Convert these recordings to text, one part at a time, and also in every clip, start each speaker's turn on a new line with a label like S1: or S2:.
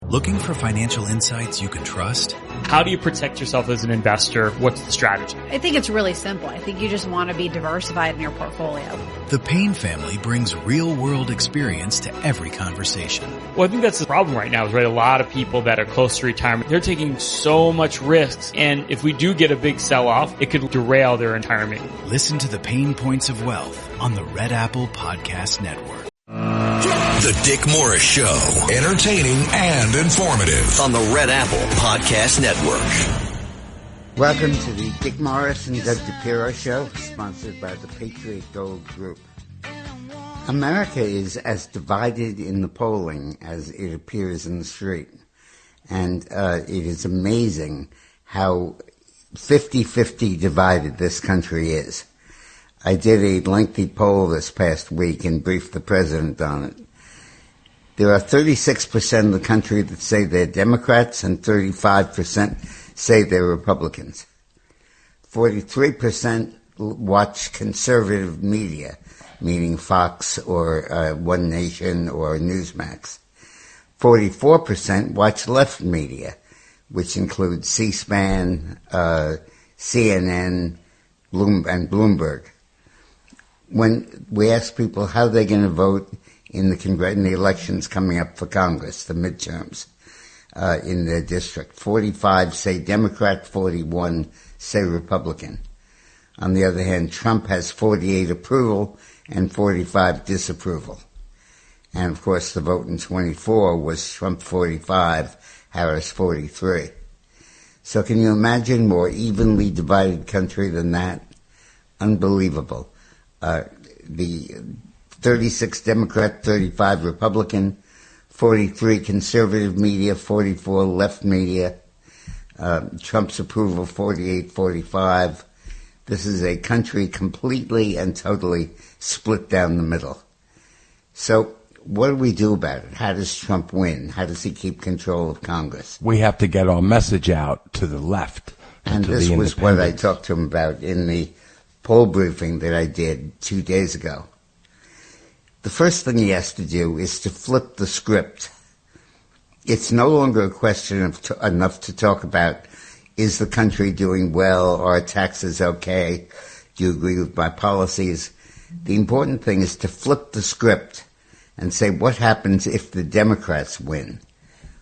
S1: Looking for financial insights you can trust?
S2: How do you protect yourself as an investor? What's the strategy?
S3: I think it's really simple. I think you just want to be diversified in your portfolio.
S1: The Payne family brings real-world experience to every conversation.
S2: Well, I think that's the problem right now is, right, a lot of people that are close to retirement, they're taking so much risks. And if we do get a big sell-off, it could derail their retirement.
S1: Listen to the Pain Points of Wealth on the Red Apple Podcast Network.
S4: The Dick Morris Show. Entertaining and informative on the Red Apple Podcast Network.
S5: Welcome to the Dick Morris and Doug DePiro Show, sponsored by the Patriot Gold Group. America is as divided in the polling as it appears in the street. And it is amazing how 50-50 divided this country is. I did a lengthy poll this past week and briefed the president on it. There are 36% of the country that say they're Democrats and 35% say they're Republicans. 43% watch conservative media, meaning Fox or One Nation or Newsmax. 44% watch left media, which includes C-SPAN, CNN, and Bloomberg. When we ask people how they're going to vote in the elections coming up for Congress, the midterms, in their district, 45 say Democrat, 41 say Republican. On the other hand, Trump has 48 approval and 45 disapproval. And of course, the vote in 24 was Trump 45, Harris 43. So can you imagine more evenly divided country than that? Unbelievable. The 36 Democrat, 35 Republican, 43 conservative media, 44 left media, Trump's approval 48-45. This is a country completely and totally split down the middle. So what do we do about it? How does Trump win? How does he keep control of Congress?
S6: We have to get our message out to the left.
S5: And this was what I talked to him about in the poll briefing that I did 2 days ago. The first thing he has to do is to flip the script. It's no longer a question of enough to talk about, is the country doing well? Are taxes okay? Do you agree with my policies? The important thing is to flip the script and say, what happens if the Democrats win?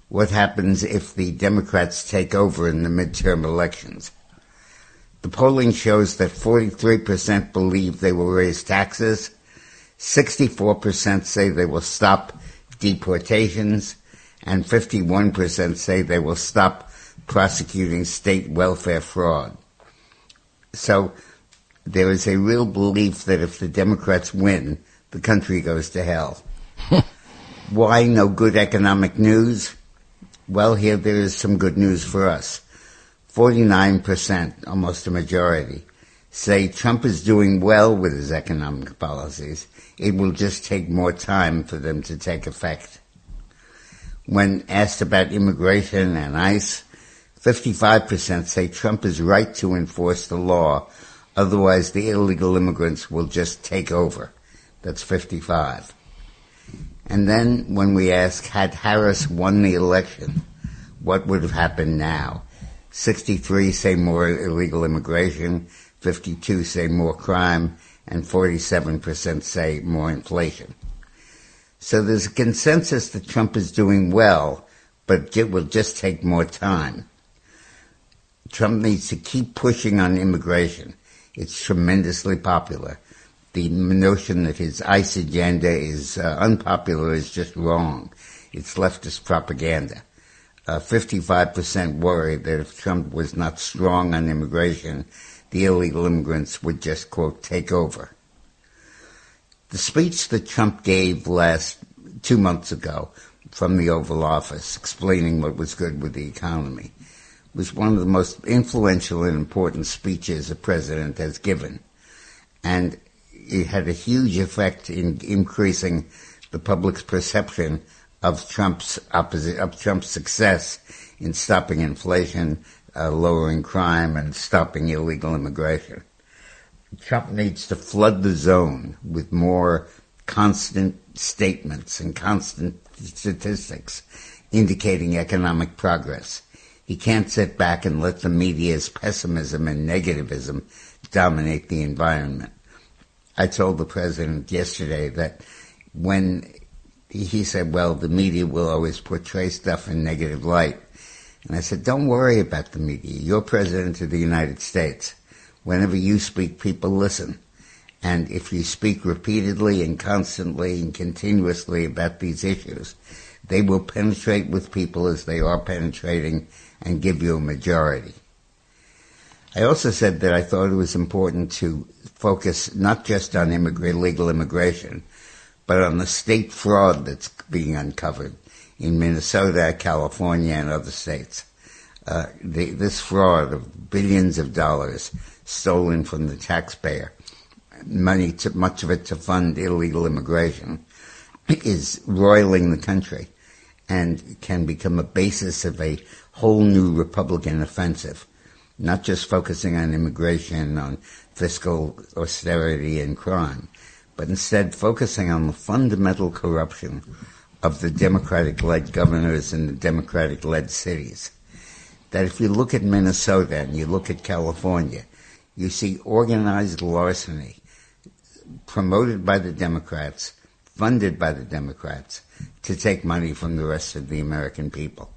S5: What happens if the Democrats take over in the midterm elections? The polling shows that 43% believe they will raise taxes, 64% say they will stop deportations, and 51% say they will stop prosecuting state welfare fraud. So there is a real belief that if the Democrats win, the country goes to hell. Why no good economic news? Well, here there is some good news for us. 49%, almost a majority, say Trump is doing well with his economic policies. It will just take more time for them to take effect. When asked about immigration and ICE, 55% say Trump is right to enforce the law, otherwise the illegal immigrants will just take over. That's 55. And then when we ask, had Harris won the election, what would have happened now? 63 say more illegal immigration, 52 say more crime, and 47% say more inflation. So there's a consensus that Trump is doing well, but it will just take more time. Trump needs to keep pushing on immigration. It's tremendously popular. The notion that his ICE agenda is unpopular is just wrong. It's leftist propaganda. 55% worry that if Trump was not strong on immigration, the illegal immigrants would just, quote, take over. The speech that Trump gave 2 months ago from the Oval Office explaining what was good with the economy was one of the most influential and important speeches a president has given. And it had a huge effect in increasing the public's perception of Trump's success in stopping inflation, lowering crime, and stopping illegal immigration. Trump needs to flood the zone with more constant statements and constant statistics indicating economic progress. He can't sit back and let the media's pessimism and negativism dominate the environment. I told the president yesterday that when he said, well, the media will always portray stuff in negative light. And I said, don't worry about the media. You're president of the United States. Whenever you speak, people listen. And if you speak repeatedly and constantly and continuously about these issues, they will penetrate with people as they are penetrating and give you a majority. I also said that I thought it was important to focus not just on illegal immigration, but on the state fraud that's being uncovered in Minnesota, California, and other states. This fraud of billions of dollars stolen from the taxpayer, much of it to fund illegal immigration, is roiling the country and can become a basis of a whole new Republican offensive, not just focusing on immigration, on fiscal austerity and crime, but instead focusing on the fundamental corruption of the Democratic-led governors in the Democratic-led cities. That if you look at Minnesota and you look at California, you see organized larceny promoted by the Democrats, funded by the Democrats, to take money from the rest of the American people.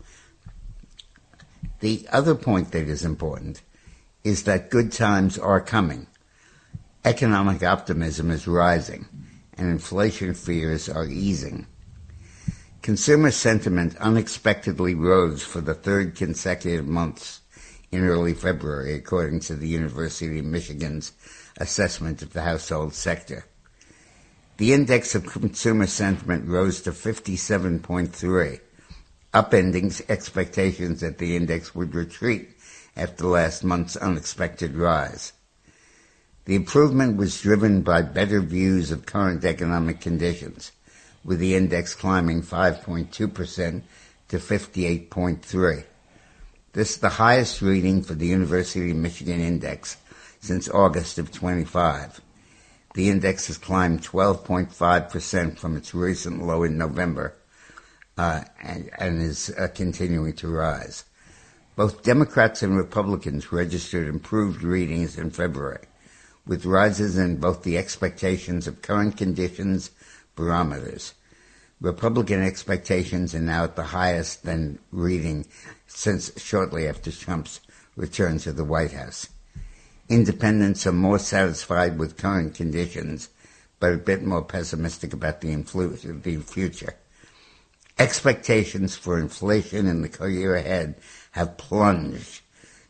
S5: The other point that is important is that good times are coming. Economic optimism is rising, and inflation fears are easing. Consumer sentiment unexpectedly rose for the third consecutive months in early February, according to the University of Michigan's assessment of the household sector. The index of consumer sentiment rose to 57.3, upending expectations that the index would retreat after last month's unexpected rise. The improvement was driven by better views of current economic conditions, with the index climbing 5.2% to 58.3. This is the highest reading for the University of Michigan index since August of 25. The index has climbed 12.5% from its recent low in November and is continuing to rise. Both Democrats and Republicans registered improved readings in February, with rises in both the expectations of current conditions barometers. Republican expectations are now at the highest than reading since shortly after Trump's return to the White House. Independents are more satisfied with current conditions, but a bit more pessimistic about the future. Expectations for inflation in the year ahead have plunged.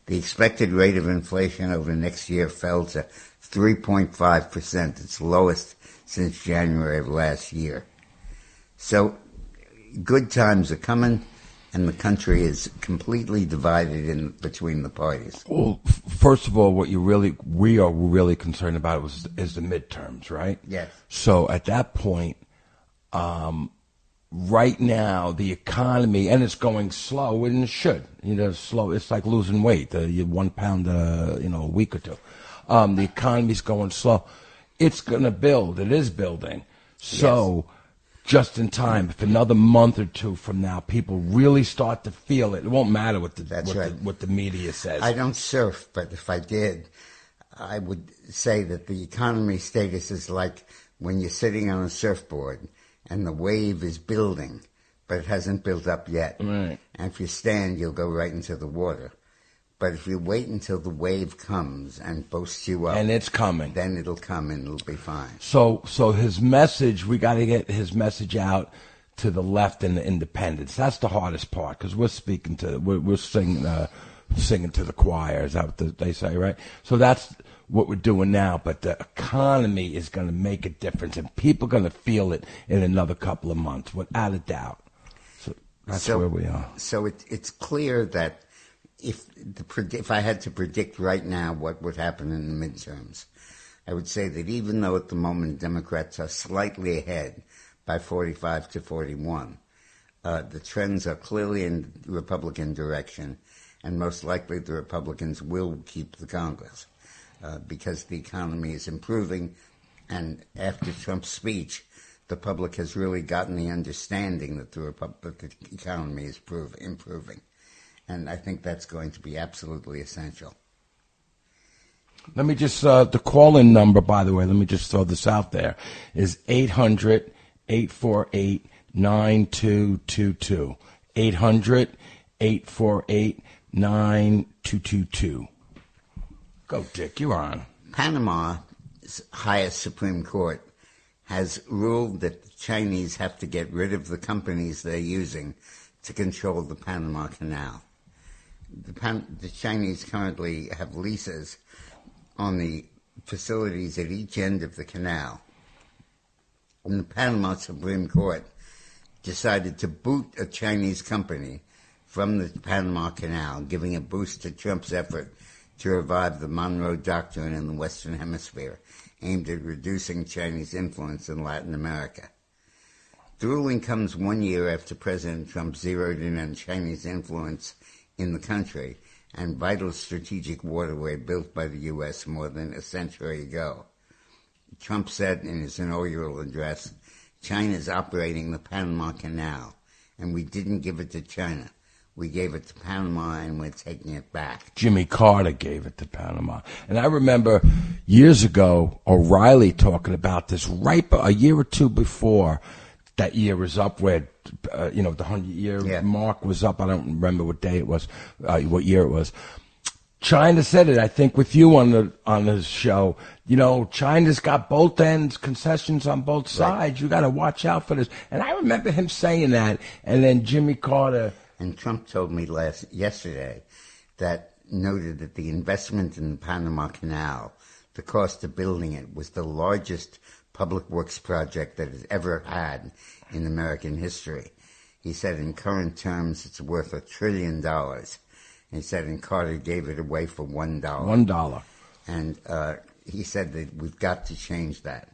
S5: The expected rate of inflation over next year fell to 3.5%, its lowest since January of last year. So good times are coming, and the country is completely divided in between the parties.
S6: Well, first of all, what we are really concerned about is the midterms, right?
S5: Yes. So
S6: at that point, right now, the economy, and it's going slow, and it should. Slow. It's like losing weight. 1 pound, a week or two. The economy's going slow. It's going to build. It is building. So, just in time, if another month or two from now, people really start to feel it, it won't matter what the media says.
S5: I don't surf, but if I did, I would say that the economy status is like when you're sitting on a surfboard and the wave is building, but it hasn't built up yet.
S6: Right.
S5: And if you stand, you'll go right into the water. But if you wait until the wave comes and boasts you up,
S6: and it's coming,
S5: then it'll come and it'll be fine.
S6: So his message, we got to get his message out to the left and the independents. That's the hardest part, because we're singing to the choir. Is that what they say, right? So that's what we're doing now. But the economy is going to make a difference, and people are going to feel it in another couple of months, without a doubt. So that's where we are. So
S5: it's clear that if I had to predict right now what would happen in the midterms, I would say that even though at the moment Democrats are slightly ahead by 45 to 41, the trends are clearly in the Republican direction, and most likely the Republicans will keep the Congress because the economy is improving, and after Trump's speech, the public has really gotten the understanding that the economy is improving. And I think that's going to be absolutely essential.
S6: Let me just, the call-in number, by the way, let me just throw this out there, is 800-848-9222. 800-848-9222. Go, Dick, you're on.
S5: Panama's highest Supreme Court has ruled that the Chinese have to get rid of the companies they're using to control the Panama Canal. The Chinese currently have leases on the facilities at each end of the canal. And the Panama Supreme Court decided to boot a Chinese company from the Panama Canal, giving a boost to Trump's effort to revive the Monroe Doctrine in the Western Hemisphere, aimed at reducing Chinese influence in Latin America. The ruling comes 1 year after President Trump zeroed in on Chinese influence in the country and vital strategic waterway built by the U.S. more than a century ago. Trump said in his inaugural address, "China's operating the Panama Canal, and we didn't give it to China. We gave it to Panama, and we're taking it back."
S6: Jimmy Carter gave it to Panama. And I remember years ago, O'Reilly talking about this right a year or two before that year was up, where, the 100-year mark was up. I don't remember what day it was, what year it was. China said it, I think, with you on the show. China's got both ends, concessions on both sides. Right. You got to watch out for this. And I remember him saying that. And then Jimmy Carter.
S5: And Trump told me yesterday that noted that the investment in the Panama Canal, the cost of building it, was the largest public works project that it ever had in American history. He said in current terms it's worth $1 trillion. He said, and Carter gave it away for $1.
S6: $1.
S5: And he said that we've got to change that.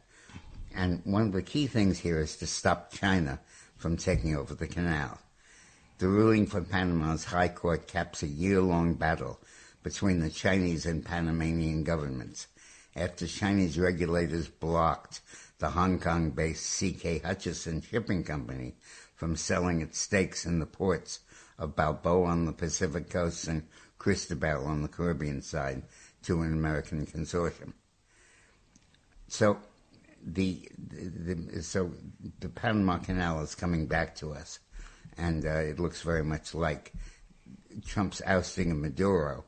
S5: And one of the key things here is to stop China from taking over the canal. The ruling from Panama's High Court caps a year-long battle between the Chinese and Panamanian governments after Chinese regulators blocked the Hong Kong-based C.K. Hutchison Shipping Company from selling its stakes in the ports of Balboa on the Pacific coast and Cristobal on the Caribbean side to an American consortium. So the Panama Canal is coming back to us, and it looks very much like Trump's ousting of Maduro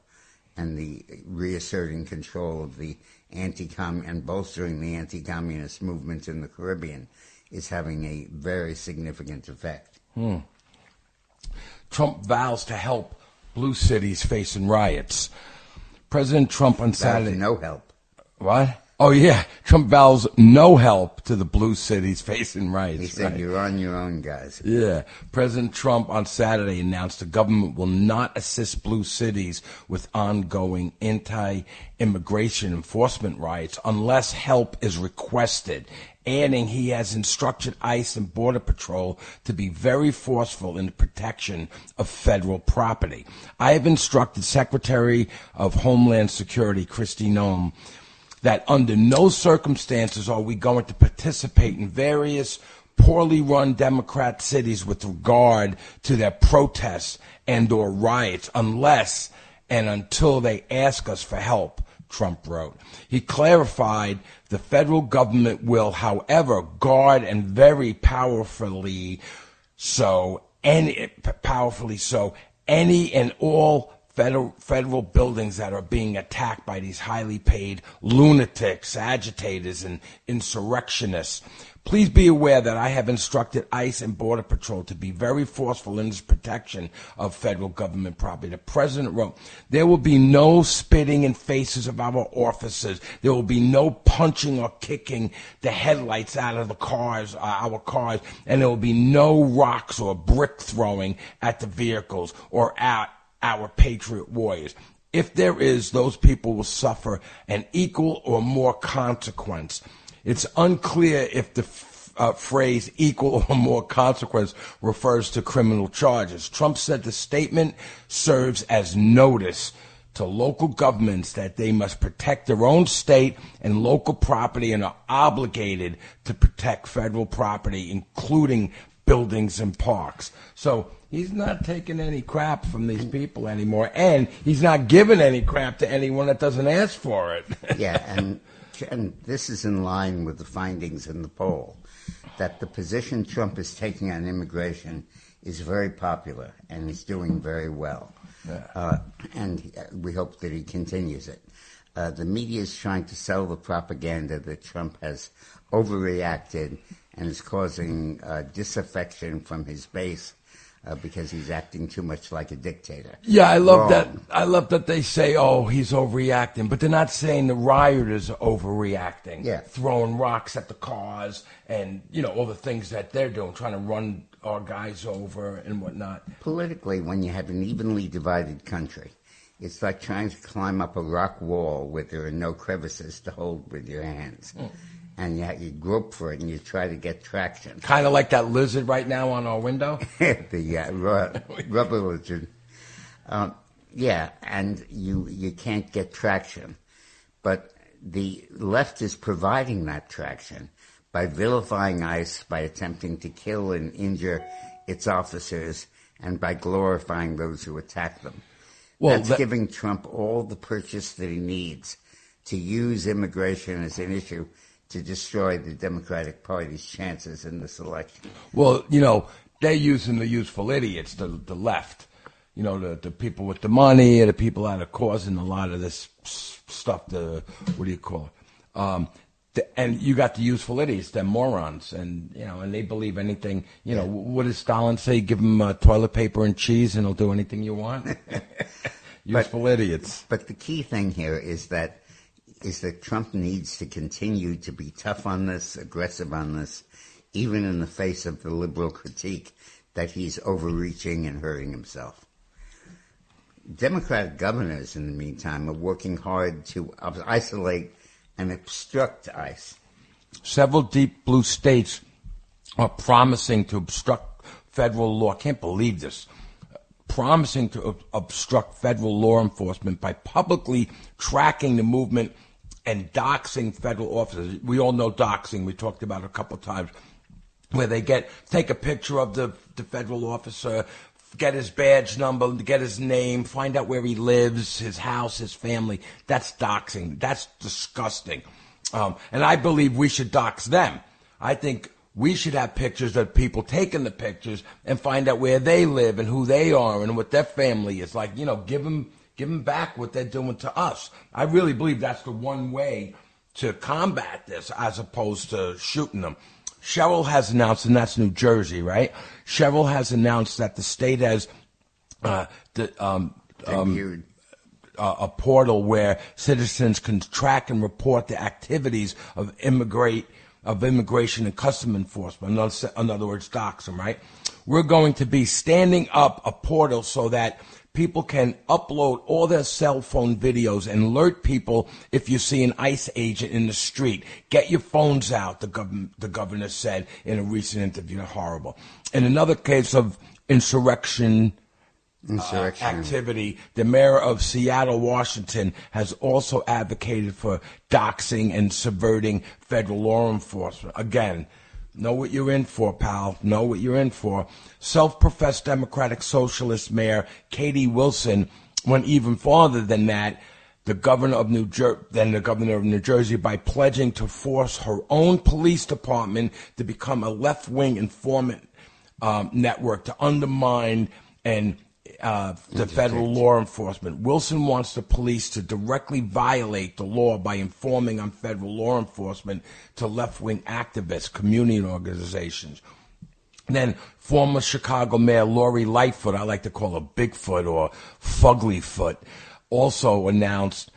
S5: and the reasserting control of the and bolstering the anti-communist movement in the Caribbean is having a very significant effect.
S6: Trump vows to help blue cities facing riots. President Trump on Saturday...
S5: No help.
S6: What? Oh, yeah. Trump vows no help to the blue cities facing riots.
S5: He said, You're on your own, guys.
S6: Yeah. President Trump on Saturday announced the government will not assist blue cities with ongoing anti-immigration enforcement riots unless help is requested, adding he has instructed ICE and Border Patrol to be very forceful in the protection of federal property. I have instructed Secretary of Homeland Security Kristi Noem that under no circumstances are we going to participate in various poorly run Democrat cities with regard to their protests and or riots unless and until they ask us for help, Trump wrote. He clarified the federal government will, however, guard and very powerfully so any and all federal buildings that are being attacked by these highly paid lunatics, agitators, and insurrectionists. Please be aware that I have instructed ICE and Border Patrol to be very forceful in this protection of federal government property. The president wrote, there will be no spitting in faces of our officers. There will be no punching or kicking the headlights out of our cars, and there will be no rocks or brick throwing at the vehicles or at our patriot warriors. If there is, those people will suffer an equal or more consequence. It's unclear if the phrase equal or more consequence refers to criminal charges. Trump said the statement serves as notice to local governments that they must protect their own state and local property and are obligated to protect federal property, including buildings and parks. So he's not taking any crap from these people anymore, and he's not giving any crap to anyone that doesn't ask for it.
S5: Yeah, and this is in line with the findings in the poll, that the position Trump is taking on immigration is very popular and is doing very well. Yeah. And we hope that he continues it. The media is trying to sell the propaganda that Trump has overreacted and is causing disaffection from his base because he's acting too much like a dictator.
S6: Yeah, I love that. I love that they say, "Oh, he's overreacting," but they're not saying the rioters are overreacting.
S5: Yeah,
S6: throwing rocks at the cars and all the things that they're doing, trying to run our guys over and whatnot.
S5: Politically, when you have an evenly divided country, it's like trying to climb up a rock wall where there are no crevices to hold with your hands. And you grope for it and you try to get traction.
S6: Kind of like that lizard right now on our window?
S5: The rubber lizard. Yeah, and you can't get traction. But the left is providing that traction by vilifying ICE, by attempting to kill and injure its officers, and by glorifying those who attack them. Well, that's giving Trump all the purchase that he needs to use immigration as an issue to destroy the Democratic Party's chances in this election.
S6: Well, they're using the useful idiots, the left. The people with the money, the people that are causing a lot of this stuff, what do you call it? And you got the useful idiots, they're morons, and and they believe anything. What does Stalin say? Give them toilet paper and cheese, and they'll do anything you want. Useful idiots.
S5: But the key thing here is that Trump needs to continue to be tough on this, aggressive on this, even in the face of the liberal critique that he's overreaching and hurting himself. Democratic governors, in the meantime, are working hard to isolate and obstruct ICE.
S6: Several deep blue states are promising to obstruct federal law. I can't believe this. Promising to obstruct federal law enforcement by publicly tracking the movement and doxing federal officers. We all know doxing. We talked about it a couple of times, where they take a picture of the federal officer, get his badge number, get his name, find out where he lives, his house, his family. That's doxing. That's disgusting. And I believe we should dox them. I think we should have pictures of people taking the pictures and find out where they live and who they are and what their family is. Like, give them back what they're doing to us. I really believe that's the one way to combat this as opposed to shooting them. Sherrill has announced, and that's New Jersey, right? Sherrill has announced that the state has a portal where citizens can track and report the activities of immigration and custom enforcement. In other words, dox them, right? We're going to be standing up a portal so that people can upload all their cell phone videos and alert people if you see an ICE agent in the street. Get your phones out, the governor said in a recent interview. Horrible. In another case of insurrection activity, the mayor of Seattle, Washington, has also advocated for doxing and subverting federal law enforcement. Again, know what you're in for, pal. Know what you're in for. Self-professed Democratic Socialist Mayor Katie Wilson went even farther than that. The governor of New Jersey, by pledging to force her own police department to become a left-wing informant network to undermine and the federal law enforcement. Wilson wants the police to directly violate the law by informing on federal law enforcement to left-wing activists, community organizations. Then former Chicago Mayor Lori Lightfoot, I like to call her Bigfoot or Fuglyfoot, also announced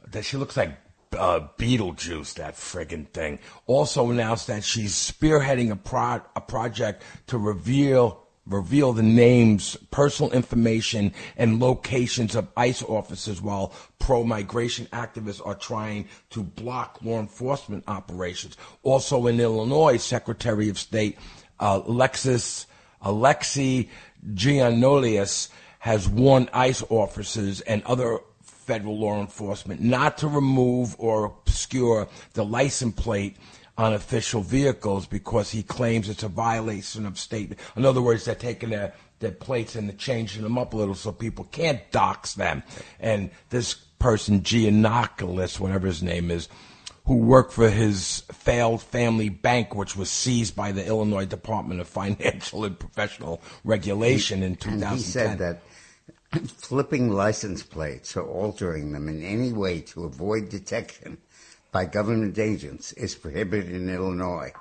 S6: that she looks like Beetlejuice, that friggin' thing. Also announced that she's spearheading a project to reveal the names, personal information, and locations of ICE officers while pro-migration activists are trying to block law enforcement operations. Also in Illinois, Secretary of State Alexi Giannoulias has warned ICE officers and other federal law enforcement not to remove or obscure the license plate on official vehicles because he claims it's a violation of state. In other words, they're taking their plates and they're changing them up a little so people can't dox them. And this person, Giannakoulis, whatever his name is, who worked for his failed family bank, which was seized by the Illinois Department of Financial and Professional Regulation in 2010.
S5: And he said that flipping license plates or altering them in any way to avoid detection by government agents is prohibited in Illinois.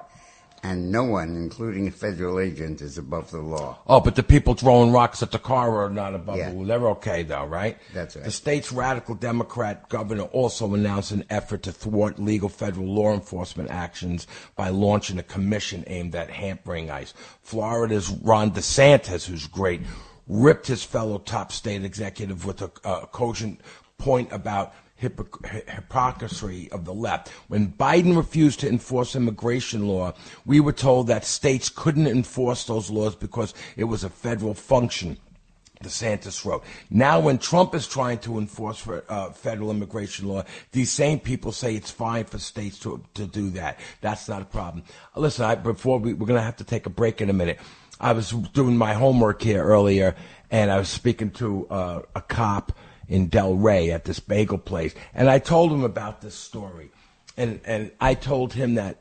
S5: And no one, including a federal agent, is above the law.
S6: Oh, but the people throwing rocks at the car are not above
S5: Yeah.
S6: the law. They're okay, though, right?
S5: That's right.
S6: The state's radical Democrat governor also announced an effort to thwart legal federal law enforcement actions by launching a commission aimed at hampering ICE. Florida's Ron DeSantis, who's great, ripped his fellow top state executive with a cogent point about hypocrisy of the left. When Biden refused to enforce immigration law, we were told that states couldn't enforce those laws because it was a federal function, DeSantis wrote. Now when Trump is trying to enforce federal immigration law, these same people say it's fine for states to do that. That's not a problem. Listen, we're going to have to take a break in a minute. I was doing my homework here earlier, and I was speaking to a cop in Delray at this bagel place. And I told him about this story. And I told him that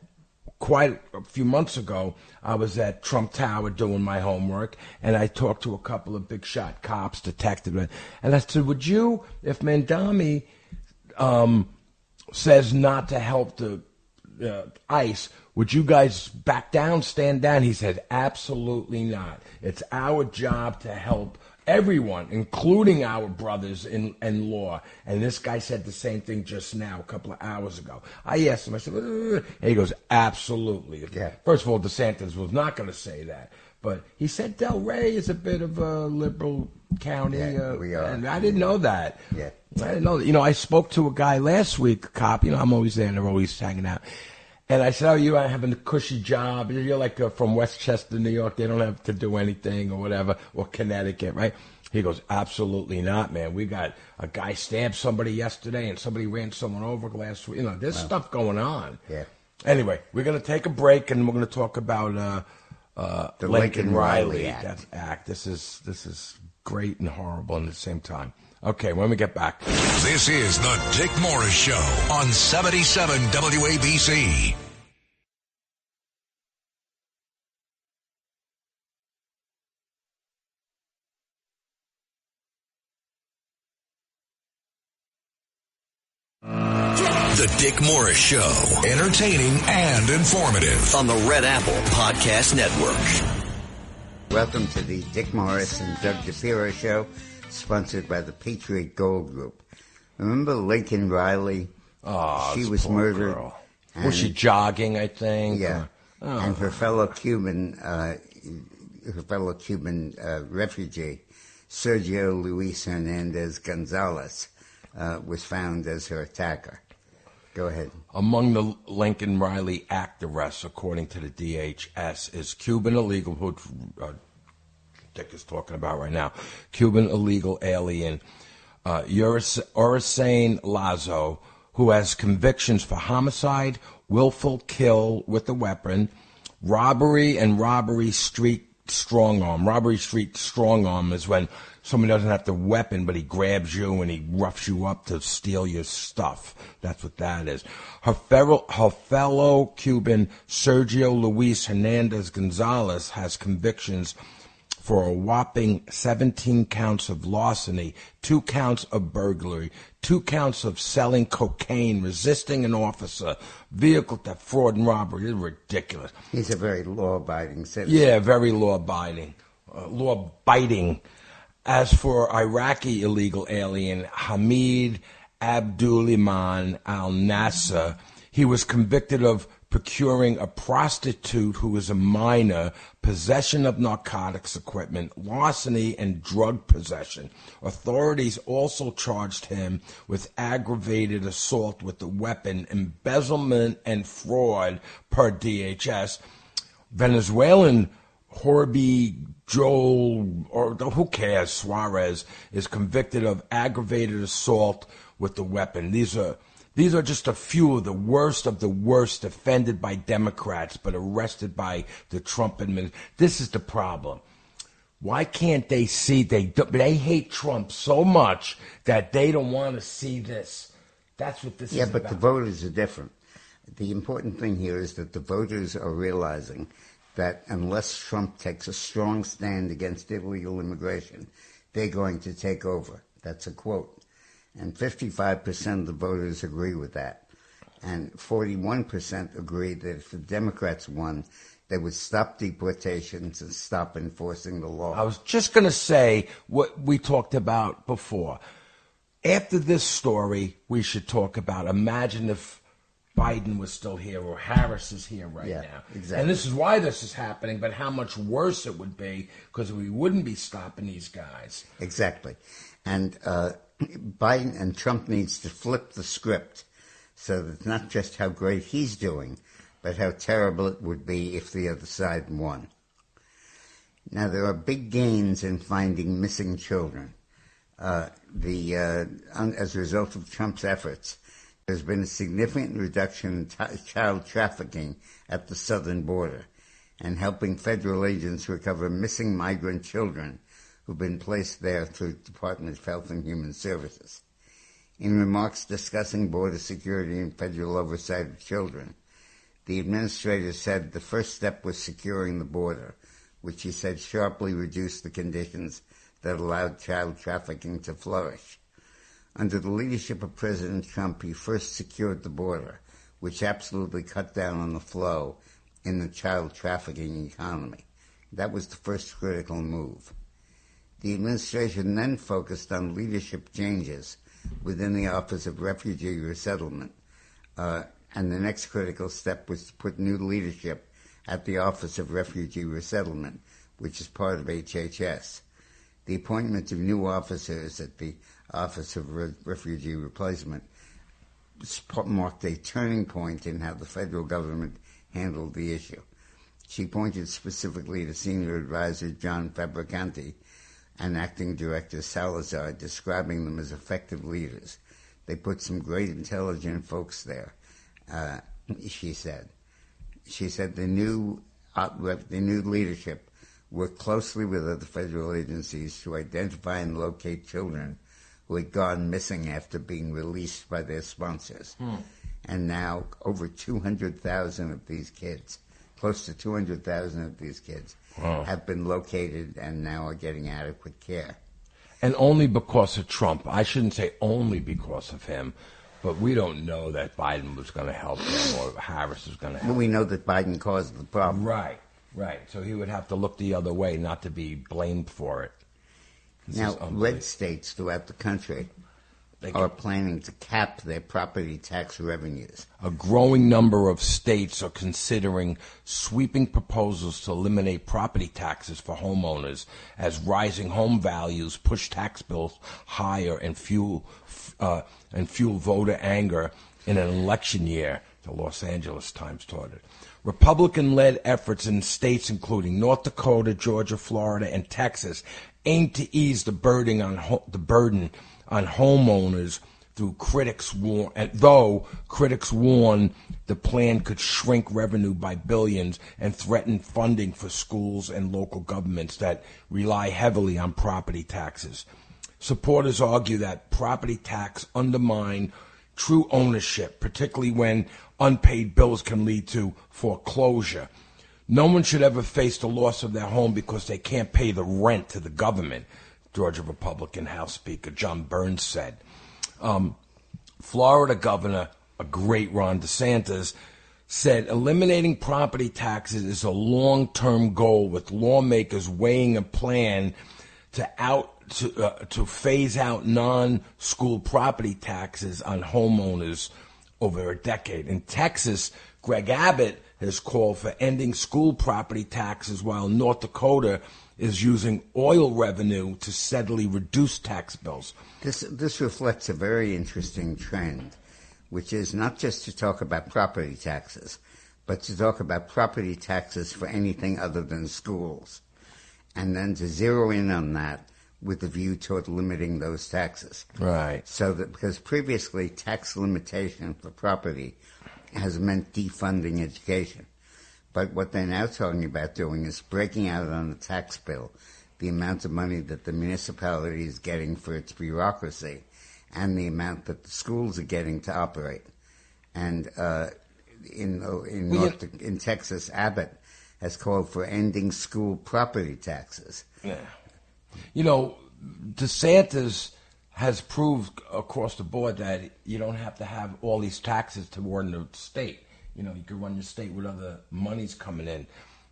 S6: quite a few months ago, I was at Trump Tower doing my homework, and I talked to a couple of big shot cops, detectives, and I said, would you, if Mandami says not to help the ICE, would you guys back down, stand down? He said, absolutely not. It's our job to help everyone, including our brothers in law. And this guy said the same thing just now, a couple of hours ago. I asked him, I said, and he goes, absolutely.
S5: Yeah.
S6: First of all, DeSantis was not going to say that. But he said Delray is a bit of a liberal county.
S5: Yeah, we are.
S6: And I didn't know that.
S5: Yeah.
S6: I didn't know that. You know, I spoke to a guy last week, a cop. You know, I'm always there and they're always hanging out. And I said, oh, you are having a cushy job. You're like from Westchester, New York. They don't have to do anything or whatever, or Connecticut, right? He goes, absolutely not, man. We got a guy stabbed somebody yesterday and somebody ran someone over last week. You know, there's stuff going on.
S5: Yeah.
S6: Anyway, we're going to take a break and we're going to talk about
S5: The
S6: Lincoln Riley
S5: Act.
S6: Act. This is great and horrible at the same time. Okay, when we get back.
S4: This is the Dick Morris Show on 77 WABC. The Dick Morris Show. Entertaining and informative on the Red Apple Podcast Network.
S5: Welcome to the Dick Morris and Doug DePiro Show, sponsored by the Patriot Gold Group. Remember Lincoln Riley?
S6: Oh,
S5: she was murdered.
S6: Was she jogging, I think?
S5: Yeah. And her fellow Cuban refugee, Sergio Luis Hernandez Gonzalez, was found as her attacker. Go ahead.
S6: Among the Lincoln Riley Act arrests, according to the DHS, is Cuban illegal, who Dick is talking about right now, Cuban illegal alien Oracene Lazo, who has convictions for homicide, willful kill with a weapon, robbery, and robbery street strong arm. Robbery street strong arm is when someone doesn't have the weapon, but he grabs you and he roughs you up to steal your stuff. That's what that is. Her fellow Cuban, Sergio Luis Hernandez Gonzalez, has convictions for a whopping 17 counts of larceny, 2 counts of burglary, 2 counts of selling cocaine, resisting an officer, vehicle theft, fraud, and robbery. It's ridiculous.
S5: He's a very law-abiding citizen.
S6: Yeah, very law-abiding. Law-biting. As for Iraqi illegal alien Hamid Abduliman al-Nasser, he was convicted of procuring a prostitute who was a minor, possession of narcotics equipment, larceny, and drug possession. Authorities also charged him with aggravated assault with a weapon, embezzlement, and fraud, per DHS. Venezuelan Horby Joel, or who cares, Suarez, is convicted of aggravated assault with the weapon. These are just a few of the worst defended by Democrats but arrested by the Trump administration. This is the problem. Why can't they see? They hate Trump so much that they don't want to see this. That's what this is about.
S5: Yeah, but the voters are different. The important thing here is that the voters are realizing that unless Trump takes a strong stand against illegal immigration, they're going to take over. That's a quote. And 55% of the voters agree with that. And 41% agree that if the Democrats won, they would stop deportations and stop enforcing the law.
S6: I was just going to say what we talked about before. After this story, we should talk about, imagine if Biden was still here or Harris is here now.
S5: Exactly.
S6: And this is why this is happening, but how much worse it would be because we wouldn't be stopping these guys.
S5: Exactly. And Biden and Trump needs to flip the script so that it's not just how great he's doing, but how terrible it would be if the other side won. Now, there are big gains in finding missing children. As a result of Trump's efforts, there's been a significant reduction in child trafficking at the southern border and helping federal agents recover missing migrant children who've been placed there through the Department of Health and Human Services. In remarks discussing border security and federal oversight of children, the administrator said the first step was securing the border, which he said sharply reduced the conditions that allowed child trafficking to flourish. Under the leadership of President Trump, he first secured the border, which absolutely cut down on the flow in the child trafficking economy. That was the first critical move. The administration then focused on leadership changes within the Office of Refugee Resettlement, and the next critical step was to put new leadership at the Office of Refugee Resettlement, which is part of HHS. The appointment of new officers at the Office of Refugee Replacement marked a turning point in how the federal government handled the issue. She pointed specifically to Senior Advisor John Fabricanti and Acting Director Salazar, describing them as effective leaders. They put some great, intelligent folks there, she said. She said the new leadership worked closely with other federal agencies to identify and locate children who had gone missing after being released by their sponsors. And now over 200,000 of these kids, close to 200,000 of these kids, have been located and now are getting adequate care.
S6: And only because of Trump. I shouldn't say only because of him, but we don't know that Biden was going to help them or Harris was going to help them.
S5: We know that Biden caused the problem.
S6: Right. So he would have to look the other way, not to be blamed for it.
S5: Now, red states throughout the country are planning to cap their property tax revenues.
S6: A growing number of states are considering sweeping proposals to eliminate property taxes for homeowners as rising home values push tax bills higher and fuel voter anger in an election year, the Los Angeles Times taught it. Republican-led efforts in states including North Dakota, Georgia, Florida, and Texas aim to ease the burden on homeowners though critics warn the plan could shrink revenue by billions and threaten funding for schools and local governments that rely heavily on property taxes. Supporters argue that property tax undermine true ownership, particularly when unpaid bills can lead to foreclosure. No one should ever face the loss of their home because they can't pay the rent to the government, Georgia Republican House Speaker John Burns said. Florida Governor, a great Ron DeSantis, said eliminating property taxes is a long-term goal, with lawmakers weighing a plan to phase out non-school property taxes on homeowners over a decade. In Texas, Greg Abbott has called for ending school property taxes, while North Dakota is using oil revenue to steadily reduce tax bills.
S5: This reflects a very interesting trend, which is not just to talk about property taxes, but to talk about property taxes for anything other than schools, and then to zero in on that with a view toward limiting those taxes.
S6: Right.
S5: So that, because previously tax limitation for property has meant defunding education. But what they're now talking about doing is breaking out on the tax bill the amount of money that the municipality is getting for its bureaucracy and the amount that the schools are getting to operate. And in Texas, Abbott has called for ending school property taxes.
S6: Yeah. You know, DeSantis has proved across the board that you don't have to have all these taxes to run the state. You know, you can run your state with other monies coming in.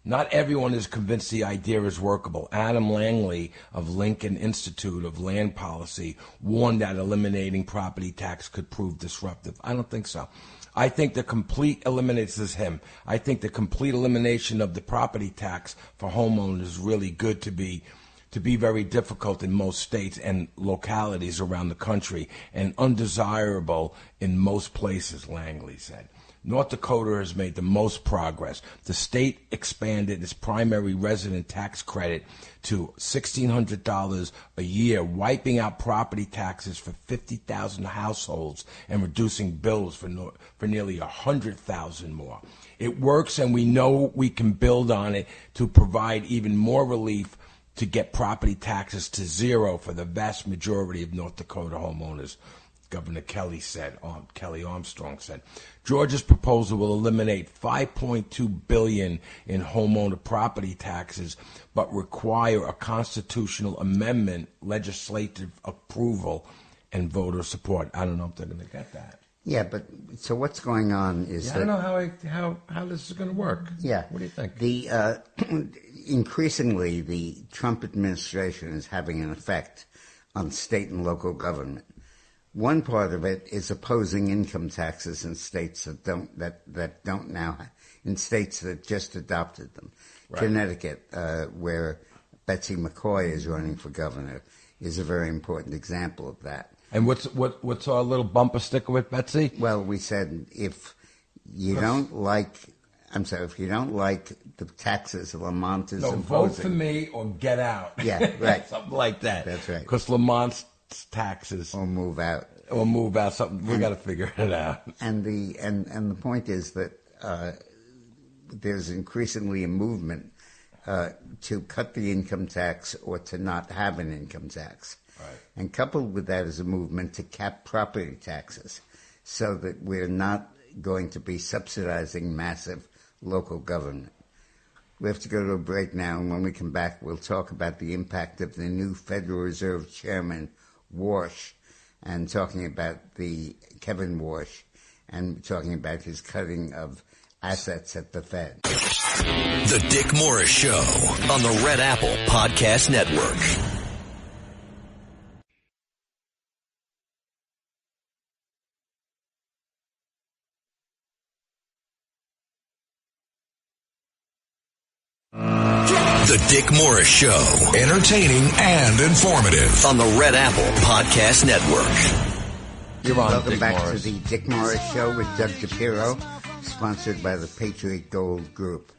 S6: Not everyone is convinced the idea is workable. Adam Langley of Lincoln Institute of Land Policy warned that eliminating property tax could prove disruptive. I don't think so. I think the complete elimination is him. I think the complete elimination of the property tax for homeowners is really good to be very difficult in most states and localities around the country and undesirable in most places, Langley said. North Dakota has made the most progress. The state expanded its primary resident tax credit to $1,600 a year, wiping out property taxes for 50,000 households and reducing bills for nearly 100,000 more. It works, and we know we can build on it to provide even more relief to get property taxes to zero for the vast majority of North Dakota homeowners. Governor Kelly Armstrong said. Georgia's proposal will eliminate $5.2 billion in homeowner property taxes, but require a constitutional amendment, legislative approval, and voter support. I don't know if they're going to get that.
S5: Yeah, but so what's going on is
S6: I don't know how this is going to work.
S5: Yeah.
S6: What do you think?
S5: Increasingly, the Trump administration is having an effect on state and local government. One part of it is opposing income taxes in states that don't now, in states that just adopted them. Right. Connecticut, where Betsy McCoy is running for governor, is a very important example of that.
S6: And what's our little bumper sticker with Betsy?
S5: Well, we said if you don't like the taxes Lamont is imposing,
S6: vote for me or get out.
S5: Yeah, right.
S6: Something like that.
S5: That's right.
S6: Because Lamont's taxes
S5: or move out.
S6: Something we got to figure it out.
S5: And the point is that there's increasingly a movement to cut the income tax or to not have an income tax. Right. And coupled with that is a movement to cap property taxes so that we're not going to be subsidizing massive local government. We have to go to a break now, and when we come back, we'll talk about the impact of the new Federal Reserve Chairman, Warsh, and talking about Kevin Warsh, and talking about his cutting of assets at the Fed.
S4: The Dick Morris Show on the Red Apple Podcast Network. The Dick Morris Show, entertaining and informative on the Red Apple Podcast Network.
S5: Welcome
S6: Dick
S5: back
S6: Morris.
S5: to the Dick Morris Show with Doug DePiro, sponsored by the Patriot Gold Group.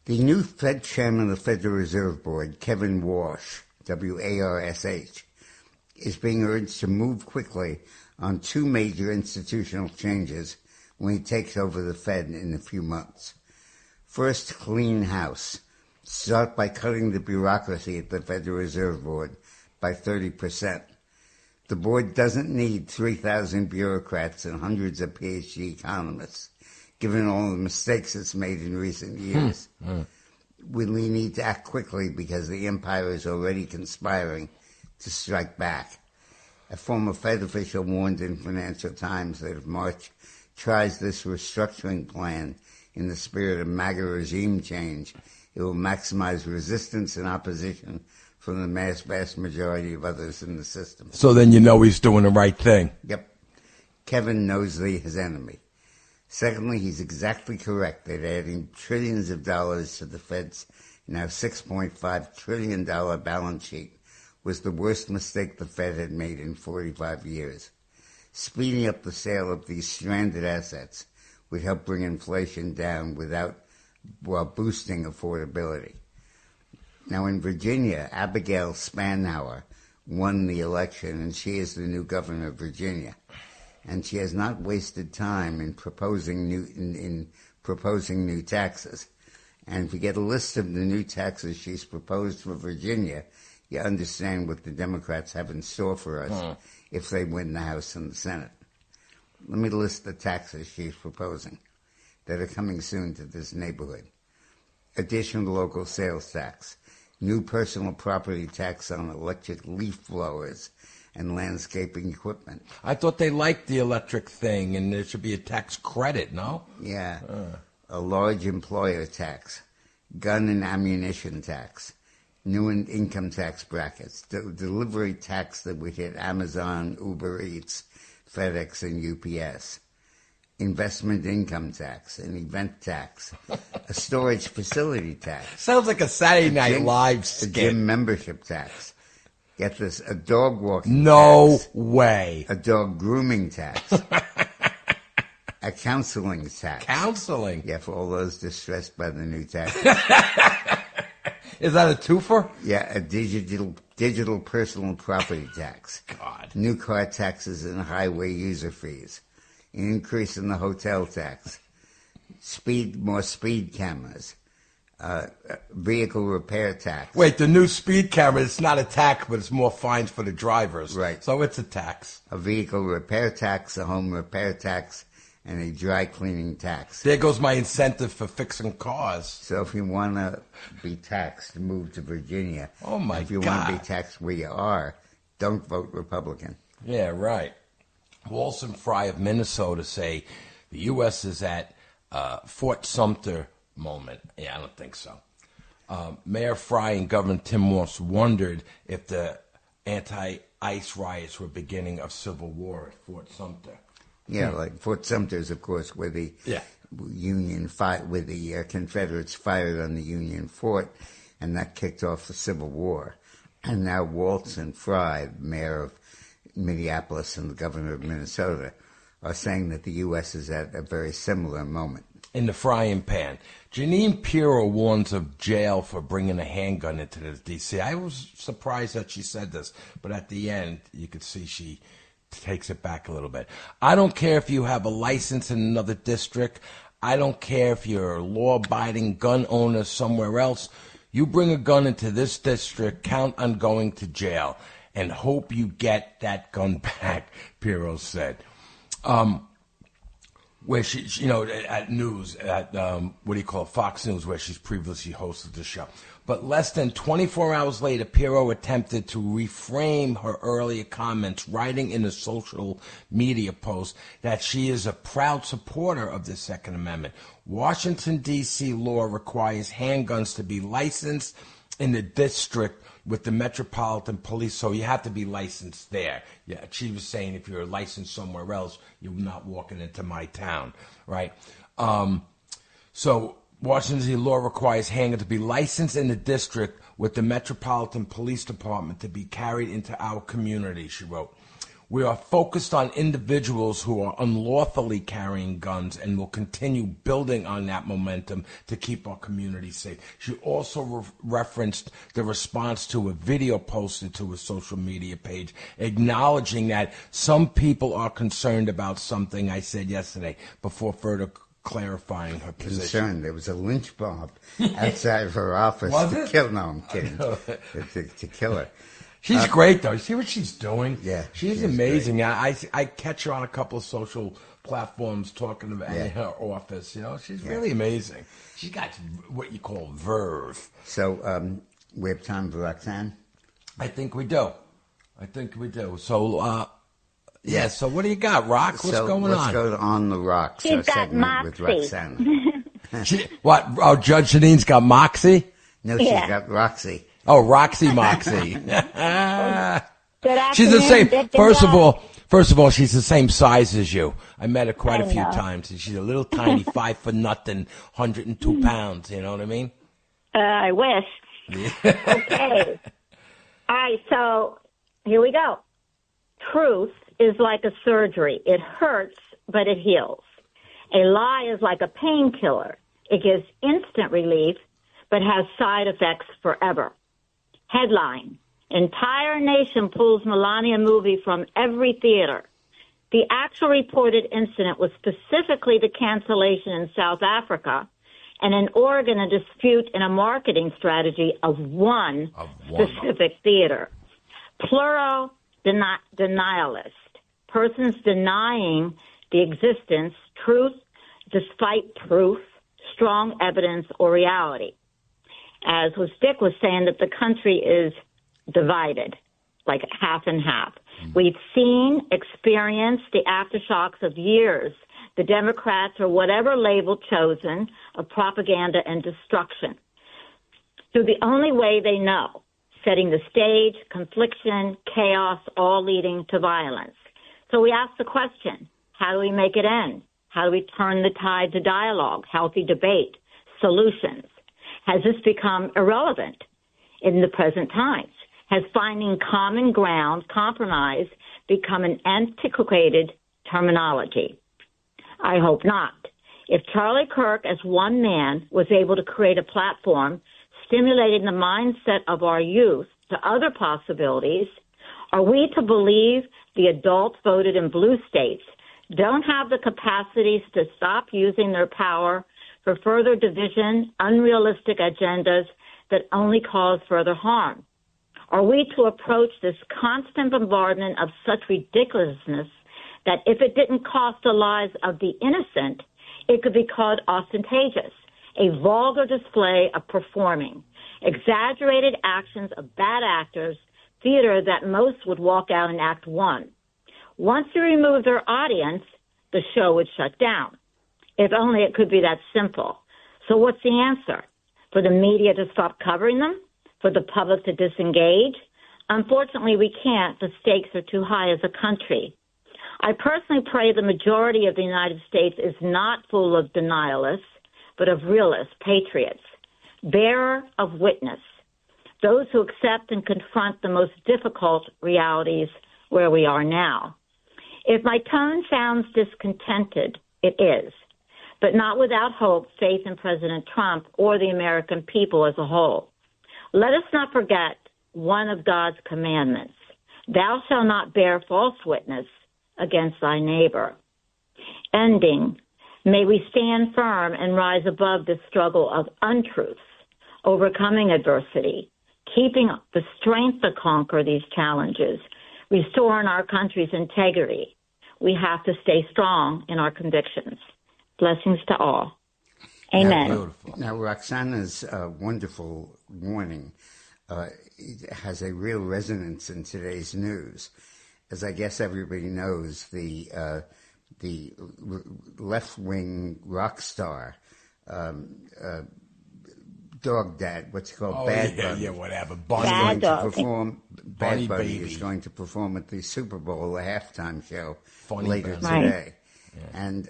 S5: The new Fed Chairman of the Federal Reserve Board, Kevin Warsh, W-A-R-S-H, is being urged to move quickly on two major institutional changes when he takes over the Fed in a few months. First, clean house. Start by cutting the bureaucracy at the Federal Reserve Board by 30%. The board doesn't need 3,000 bureaucrats and hundreds of PhD economists, given all the mistakes it's made in recent years. We need to act quickly because the empire is already conspiring to strike back. A former Fed official warned in Financial Times that if March tries this restructuring plan in the spirit of MAGA regime change, it will maximize resistance and opposition from the vast majority of others in the system.
S6: So then you know he's doing the right thing.
S5: Yep. Kevin knows his enemy. Secondly, he's exactly correct that adding trillions of dollars to the Fed's now $6.5 trillion balance sheet was the worst mistake the Fed had made in 45 years. Speeding up the sale of these stranded assets would help bring inflation down while boosting affordability. Now in Virginia, Abigail Spanauer won the election, and she is the new governor of Virginia. And she has not wasted time in proposing new taxes. And if you get a list of the new taxes she's proposed for Virginia, you understand what the Democrats have in store for us if they win the House and the Senate. Let me list the taxes she's proposing that are coming soon to this neighborhood. Additional local sales tax, new personal property tax on electric leaf blowers and landscaping equipment.
S6: I thought they liked the electric thing, and there should be a tax credit, no?
S5: Yeah. A large employer tax, gun and ammunition tax, new income tax brackets, delivery tax that would hit Amazon, Uber Eats, FedEx, and UPS, investment income tax, an event tax, a storage facility tax.
S6: Sounds like a Saturday Night Live skit.
S5: A gym membership tax. Get this, a dog walking
S6: No
S5: tax.
S6: way.
S5: A dog grooming tax. A counseling tax.
S6: Counseling?
S5: Yeah, for all those distressed by the new tax.
S6: Is that a twofer?
S5: Yeah, a digital personal property tax.
S6: God.
S5: New car taxes and highway user fees. An increase in the hotel tax. More speed cameras. Vehicle repair tax.
S6: Wait, the new speed camera, it's not a tax, but it's more fines for the drivers.
S5: Right.
S6: So it's a tax.
S5: A vehicle repair tax, a home repair tax, and a dry cleaning tax.
S6: There goes my incentive for fixing cars.
S5: So if you want to be taxed, move to Virginia.
S6: Oh, my God.
S5: If you want to be taxed where you are, don't vote Republican.
S6: Yeah, right. Walson Fry of Minnesota say the U.S. is at Fort Sumter moment. Yeah, I don't think so. Mayor Fry and Governor Tim Walz wondered if the anti-ICE riots were beginning of civil war at Fort Sumter.
S5: Yeah, like Fort Sumter is, of course, where the Confederates fired on the Union fort, and that kicked off the Civil War. And now Walz and Fry, mayor of Minneapolis and the governor of Minnesota, are saying that the U.S. is at a very similar moment.
S6: In the frying pan. Jeanine Pirro warns of jail for bringing a handgun into the D.C. I was surprised that she said this, but at the end, you could see she takes it back a little bit. I don't care if you have a license in another district. I don't care if you're a law-abiding gun owner somewhere else. You bring a gun into this district, count on going to jail, and hope you get that gun back, Pirro said. Where she, at news, at Fox News, where she's previously hosted the show. But less than 24 hours later, Pirro attempted to reframe her earlier comments, writing in a social media post that she is a proud supporter of the Second Amendment. Washington, D.C. law requires handguns to be licensed in the district with the Metropolitan Police, so you have to be licensed there. Yeah, she was saying if you're licensed somewhere else, you're not walking into my town, right? So Washington, D.C. law requires handguns to be licensed in the district with the Metropolitan Police Department to be carried into our community, she wrote. We are focused on individuals who are unlawfully carrying guns and will continue building on that momentum to keep our community safe. She also referenced the response to a video posted to a social media page, acknowledging that some people are concerned about something I said yesterday before further clarifying her position.
S5: Concerned. There was a lynch mob outside of her office to kill. No, I'm kidding. to kill her.
S6: She's great, though. You see what she's doing?
S5: Yeah.
S6: She's amazing. I catch her on a couple of social platforms talking about in her office. She's really amazing. She's got what you call verve.
S5: So we have time for Roxanne?
S6: I think we do. So, so what do you got, Rock? What's going on?
S5: Let's go on the Rocks, our segment with Roxanne.
S6: What? Oh, Judge Janine's got Moxie?
S5: No, she's got Roxy.
S6: Oh, Roxy Moxie. She's the same. First of all, she's the same size as you. I met her quite a few times. And she's a little tiny, 5 foot nothing, 102 pounds. You know what I mean?
S7: I wish. Okay. All right. So here we go. Truth is like a surgery. It hurts, but it heals. A lie is like a painkiller. It gives instant relief, but has side effects forever. Headline: Entire nation pulls Melania movie from every theater. The actual reported incident was specifically the cancellation in South Africa, and in Oregon, a dispute in a marketing strategy of one specific theater. Plural denialist, persons denying the existence, truth despite proof, strong evidence, or reality. As Dick was saying, that the country is divided, like half and half. We've seen, experienced the aftershocks of years, the Democrats, or whatever label chosen, of propaganda and destruction. Through the only way they know, setting the stage, confliction, chaos, all leading to violence. So we ask the question, how do we make it end? How do we turn the tide to dialogue, healthy debate, solutions? Has this become irrelevant in the present times? Has finding common ground, compromise, become an antiquated terminology? I hope not. If Charlie Kirk, as one man, was able to create a platform stimulating the mindset of our youth to other possibilities, are we to believe the adults voted in blue states don't have the capacities to stop using their power for further division, unrealistic agendas that only cause further harm? Are we to approach this constant bombardment of such ridiculousness that if it didn't cost the lives of the innocent, it could be called ostentatious, a vulgar display of performing, exaggerated actions of bad actors, theater that most would walk out in Act One? Once you remove their audience, the show would shut down. If only it could be that simple. So what's the answer? For the media to stop covering them? For the public to disengage? Unfortunately, we can't. The stakes are too high as a country. I personally pray the majority of the United States is not full of denialists, but of realists, patriots, bearer of witness, those who accept and confront the most difficult realities where we are now. If my tone sounds discontented, it is, but not without hope, faith in President Trump or the American people as a whole. Let us not forget one of God's commandments: thou shalt not bear false witness against thy neighbor. Ending, may we stand firm and rise above the struggle of untruths, overcoming adversity, keeping the strength to conquer these challenges, restoring our country's integrity. We have to stay strong in our convictions. Blessings to all. Amen.
S5: Now, Roxana's wonderful warning has a real resonance in today's news. As I guess everybody knows, the left-wing rock star, dog dad, what's it called? Bad Bunny.
S6: Yeah, whatever.
S5: Bad Bunny is going to perform at the Super Bowl, the halftime show, later today. Yeah. And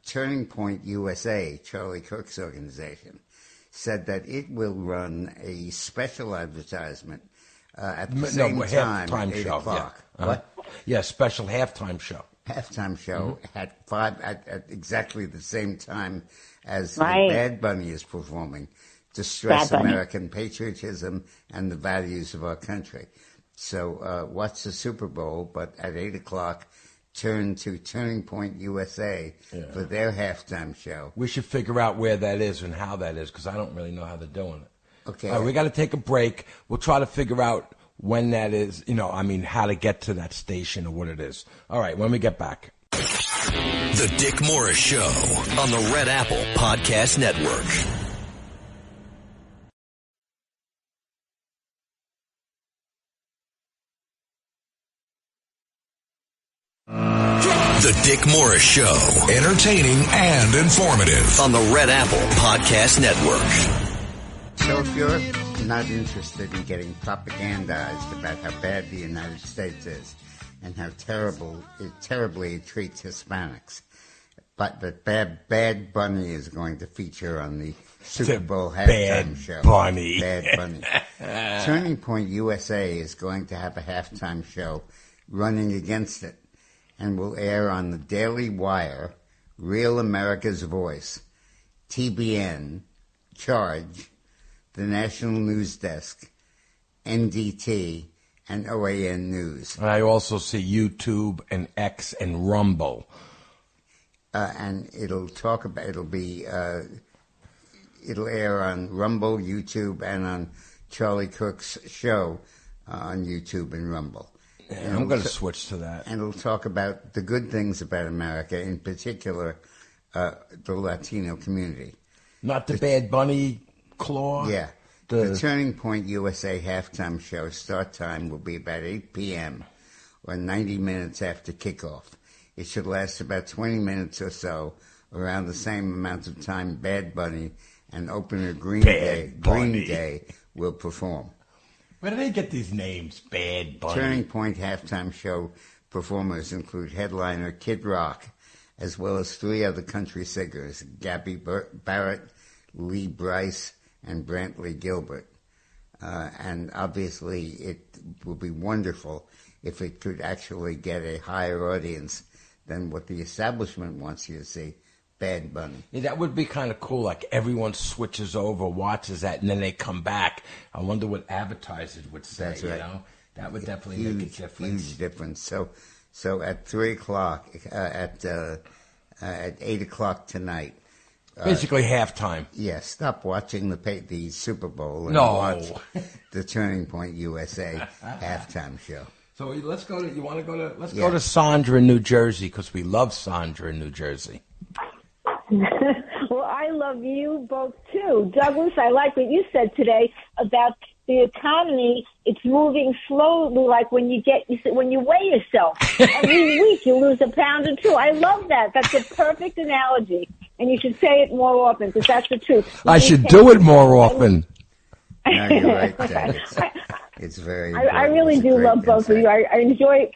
S5: Turning Point USA, Charlie Kirk's organization, said that it will run a special advertisement at the same time at 8 o'clock.
S6: Yeah. What? Yeah, special halftime show.
S5: Halftime show at exactly the same time as the Bad Bunny is performing, to stress American patriotism and the values of our country. So watch the Super Bowl, but at 8 o'clock, turn to Turning Point USA for their halftime show.
S6: We should figure out where that is and how that is, because I don't really know how they're doing it.
S5: Okay.
S6: All right, we got to take a break. We'll try to figure out when that is, how to get to that station or what it is. All right, when we get back.
S4: The Dick Morris Show on the Red Apple Podcast Network. The Dick Morris Show. Entertaining and informative on the Red Apple Podcast Network.
S5: So if you're not interested in getting propagandized about how bad the United States is and how terribly it treats Hispanics, but that Bad Bunny is going to feature on the Super Bowl halftime show. Bad Bunny. Turning Point USA is going to have a halftime show running against it, and will air on the Daily Wire, Real America's Voice, TBN, Charge, the National News Desk, NDT, and OAN News.
S6: And I also see YouTube and X and Rumble.
S5: And it'll air on Rumble, YouTube, and on Charlie Cook's show on YouTube and Rumble.
S6: Yeah, I'm going to switch to that.
S5: And it'll talk about the good things about America, in particular, the Latino community.
S6: Not the Bad Bunny claw?
S5: Yeah. The Turning Point USA halftime show start time will be about 8 p.m. or 90 minutes after kickoff. It should last about 20 minutes or so, around the same amount of time Bad Bunny and opener Green Day will perform.
S6: Where do they get these names, Bad Bunny?
S5: Turning Point halftime show performers include headliner Kid Rock, as well as 3 other country singers, Gabby Barrett, Lee Brice, and Brantley Gilbert. And obviously it would be wonderful if it could actually get a higher audience than what the establishment wants you to see, Bad Bunny.
S6: Yeah, that would be kind of cool. Like everyone switches over, watches that, and then they come back. I wonder what advertisers would say.
S5: That's right.
S6: You know? That would definitely make a difference.
S5: Huge difference. So at 3 o'clock, at 8 o'clock tonight.
S6: Basically halftime.
S5: Yeah, stop watching the Super Bowl and watch the Turning Point USA halftime show.
S6: So let's go to. Let's go to Sandra in New Jersey, because we love Sandra in New Jersey.
S8: Well, I love you both too, Douglas. I like what you said today about the economy. It's moving slowly, like when you weigh yourself. Every week you lose a pound or 2. I love that. That's a perfect analogy, and you should say it more often, because that's the truth.
S6: I should do it more often.
S5: No, you're right, Dad. It's very.
S8: I really do love both of you. I enjoy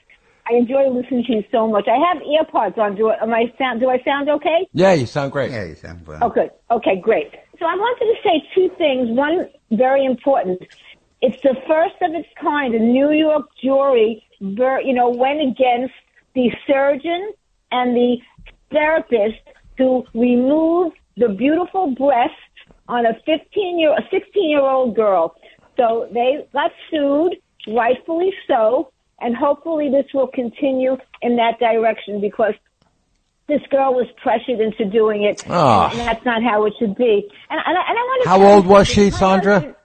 S8: listening to you so much. I have earpods on. Do I sound okay?
S6: Yeah, you sound great.
S5: Yeah, you sound well.
S8: Oh, good. Okay, great. So I wanted to say 2 things. One, very important. It's the first of its kind. A New York jury, went against the surgeon and the therapist to remove the beautiful breast on a 16-year-old girl. So they got sued, rightfully so, and hopefully this will continue in that direction, because this girl was pressured into doing it, and that's not how it should be. And I want to.
S6: How old was she, Sandra?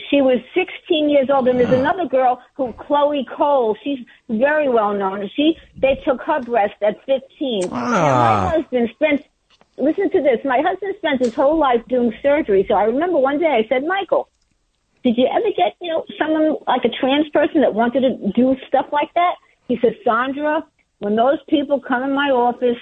S8: She was 16 years old, and there's another girl Chloe Cole. She's very well known. They took her breast at 15. Now, my husband spent. Listen to this. My husband spent his whole life doing surgery. So I remember one day I said, Michael, did you ever get, someone like a trans person that wanted to do stuff like that? He said, Sandra, when those people come in my office,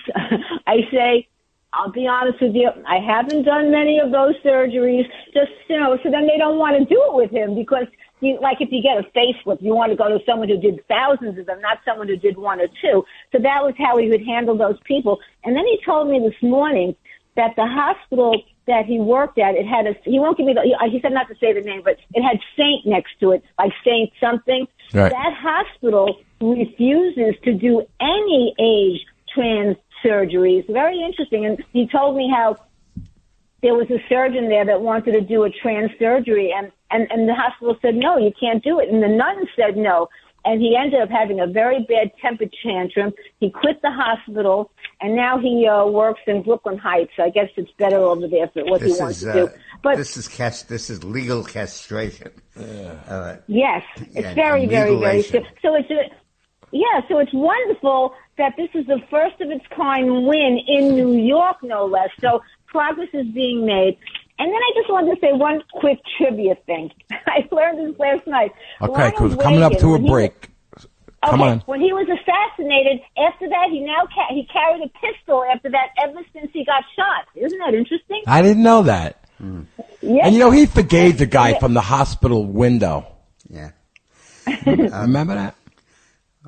S8: I say, I'll be honest with you, I haven't done many of those surgeries, just, so then they don't want to do it with him, because if you get a facelift, you want to go to someone who did thousands of them, not someone who did 1 or 2. So that was how he would handle those people. And then he told me this morning that the hospital that he worked at, he won't give me he said not to say the name, but it had Saint next to it, like Saint something.
S6: Right.
S8: That hospital refuses to do any age trans surgeries. Very interesting. And he told me how there was a surgeon there that wanted to do a trans surgery, and the hospital said, no, you can't do it. And the nun said no. And he ended up having a very bad temper tantrum. He quit the hospital, and now he works in Brooklyn Heights. I guess it's better over there for what he wants to do. But
S5: this is legal castration.
S8: Yes, it's very, very, very stiff. So it's wonderful that this is the first of its kind win in New York, no less. So progress is being made. And then I just wanted to say one quick trivia thing. I learned this last night.
S6: Okay, because coming up to a break. Come on.
S8: When he was assassinated, after that, he carried a pistol after that ever since he got shot. Isn't that interesting?
S6: I didn't know that.
S8: Yes.
S6: And he forgave the guy from the hospital window.
S5: Yeah.
S6: Remember that?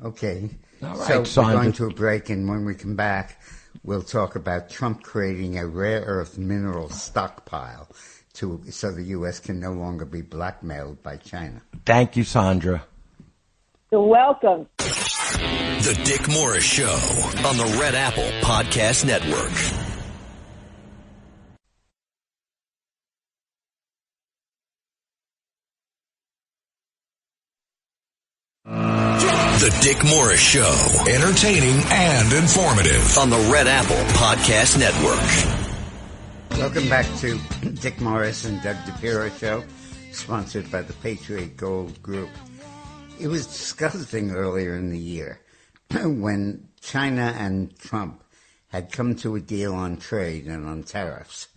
S5: Okay.
S6: All right,
S5: so we're going to a break, and when we come back, we'll talk about Trump creating a rare earth mineral stockpile so the U.S. can no longer be blackmailed by China.
S6: Thank you, Sandra.
S8: You're welcome.
S4: The Dick Morris Show on the Red Apple Podcast Network. The Dick Morris Show, entertaining and informative on the Red Apple Podcast Network.
S5: Welcome back to Dick Morris and Doug DePiro Show, sponsored by the Patriot Gold Group. It was disgusting earlier in the year when China and Trump had come to a deal on trade and on tariffs,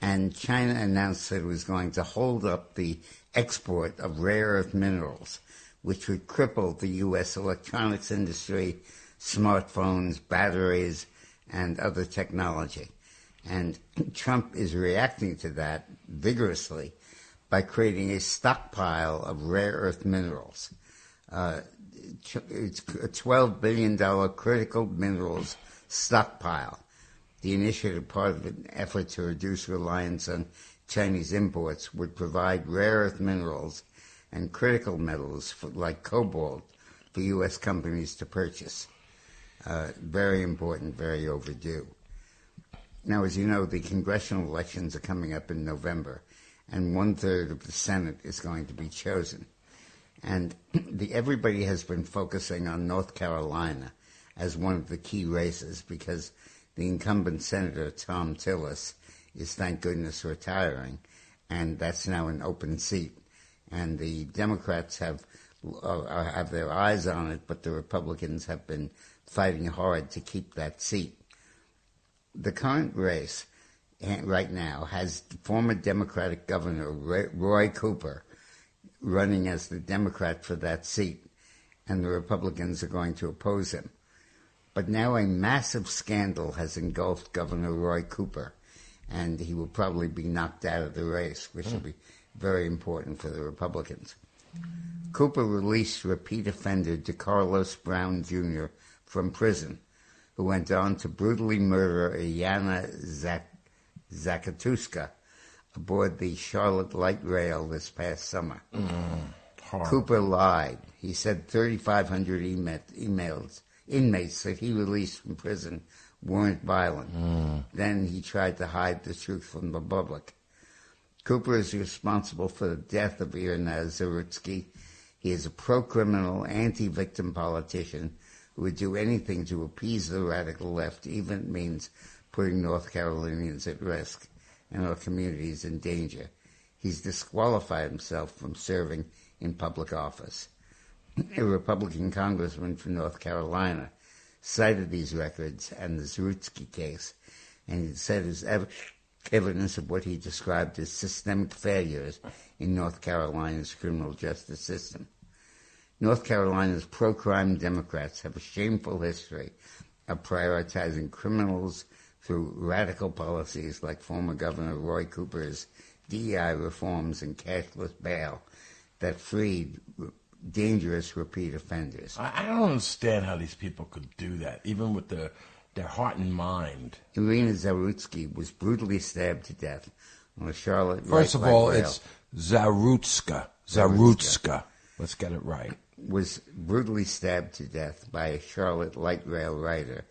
S5: and China announced that it was going to hold up the export of rare earth minerals, which would cripple the U.S. electronics industry, smartphones, batteries, and other technology. And Trump is reacting to that vigorously by creating a stockpile of rare earth minerals. It's a $12 billion critical minerals stockpile. The initiative, part of an effort to reduce reliance on Chinese imports, would provide rare earth minerals and critical metals like cobalt for U.S. companies to purchase. Very important, very overdue. Now, as you know, the congressional elections are coming up in November, and 1/3 of the Senate is going to be chosen. And everybody has been focusing on North Carolina as one of the key races because the incumbent Senator Thom Tillis is, thank goodness, retiring, and that's now an open seat. And the Democrats have their eyes on it, but the Republicans have been fighting hard to keep that seat. The current race right now has former Democratic Governor Roy Cooper running as the Democrat for that seat, and the Republicans are going to oppose him. But now a massive scandal has engulfed Governor Roy Cooper, and he will probably be knocked out of the race, which will be very important for the Republicans. Cooper released repeat offender DeCarlos Brown Jr. from prison, who went on to brutally murder Yana Zakatuska aboard the Charlotte Light Rail this past summer. Cooper lied. He said 3,500 inmates that he released from prison weren't violent. Then he tried to hide the truth from the public. Cooper is responsible for the death of Irina Zarutsky. He is a pro-criminal, anti-victim politician who would do anything to appease the radical left, even if it means putting North Carolinians at risk and our communities in danger. He's disqualified himself from serving in public office. A Republican congressman from North Carolina cited these records and the Zarutsky case, and he said his evidence of what he described as systemic failures in North Carolina's criminal justice system. North Carolina's pro-crime Democrats have a shameful history of prioritizing criminals through radical policies like former Governor Roy Cooper's DEI reforms and cashless bail that freed dangerous repeat offenders.
S6: I don't understand how these people could do that, even with their heart and mind.
S5: Irina Zarutsky was brutally stabbed to death on a Charlotte
S6: First of all, it's Zarutska. Let's get it right.
S5: Was brutally stabbed to death by a Charlotte light rail rider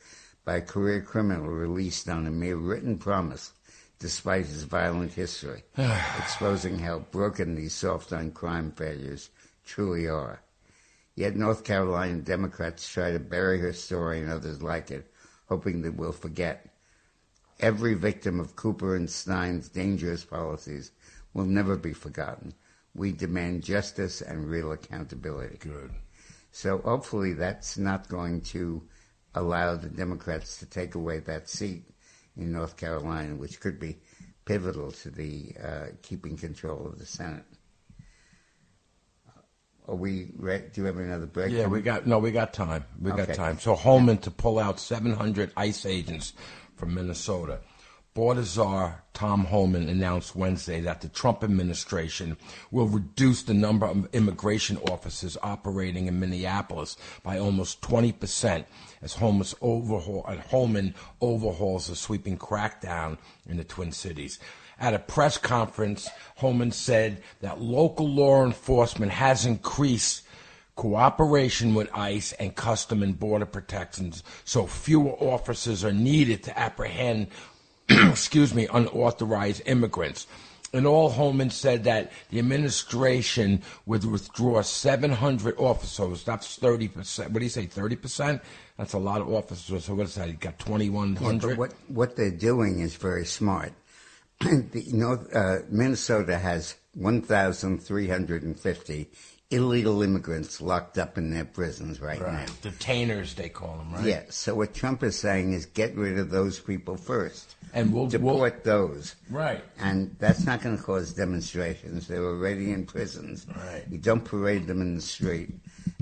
S5: by a career criminal released on a mere written promise despite his violent history, exposing how broken these soft-on-crime failures truly are. Yet North Carolina Democrats try to bury her story and others like it, hoping that we'll forget. Every victim of Cooper and Stein's dangerous policies will never be forgotten. We demand justice and real accountability.
S6: Good.
S5: So hopefully that's not going to allow the Democrats to take away that seat in North Carolina, which could be pivotal to the keeping control of the Senate. Are we ready? Do you have another break?
S6: Yeah, we got time. We got
S5: Okay.
S6: time. So Holman to pull out 700 ICE agents from Minnesota. Border Czar Tom Homan announced Wednesday that the Trump administration will reduce the number of immigration officers operating in Minneapolis by almost 20% as Holman overhauls a sweeping crackdown in the Twin Cities. At a press conference, Holman said that local law enforcement has increased, cooperation with ICE and Custom and Border Protections, so fewer officers are needed to apprehend, unauthorized immigrants. In all, Holman said that the administration would withdraw 700 officers. That's 30%. What do you say, 30%? That's a lot of officers. So what is that? You got 2,100?
S5: Yeah, but what they're doing is very smart. Minnesota has 1,350 illegal immigrants locked up in their prisons right now.
S6: Detainers, they call them, right?
S5: Yeah, so what Trump is saying is get rid of those people first.
S6: And we'll
S5: deport those.
S6: Right.
S5: And that's not going to cause demonstrations. They're already in prisons.
S6: Right.
S5: You don't parade them in the street.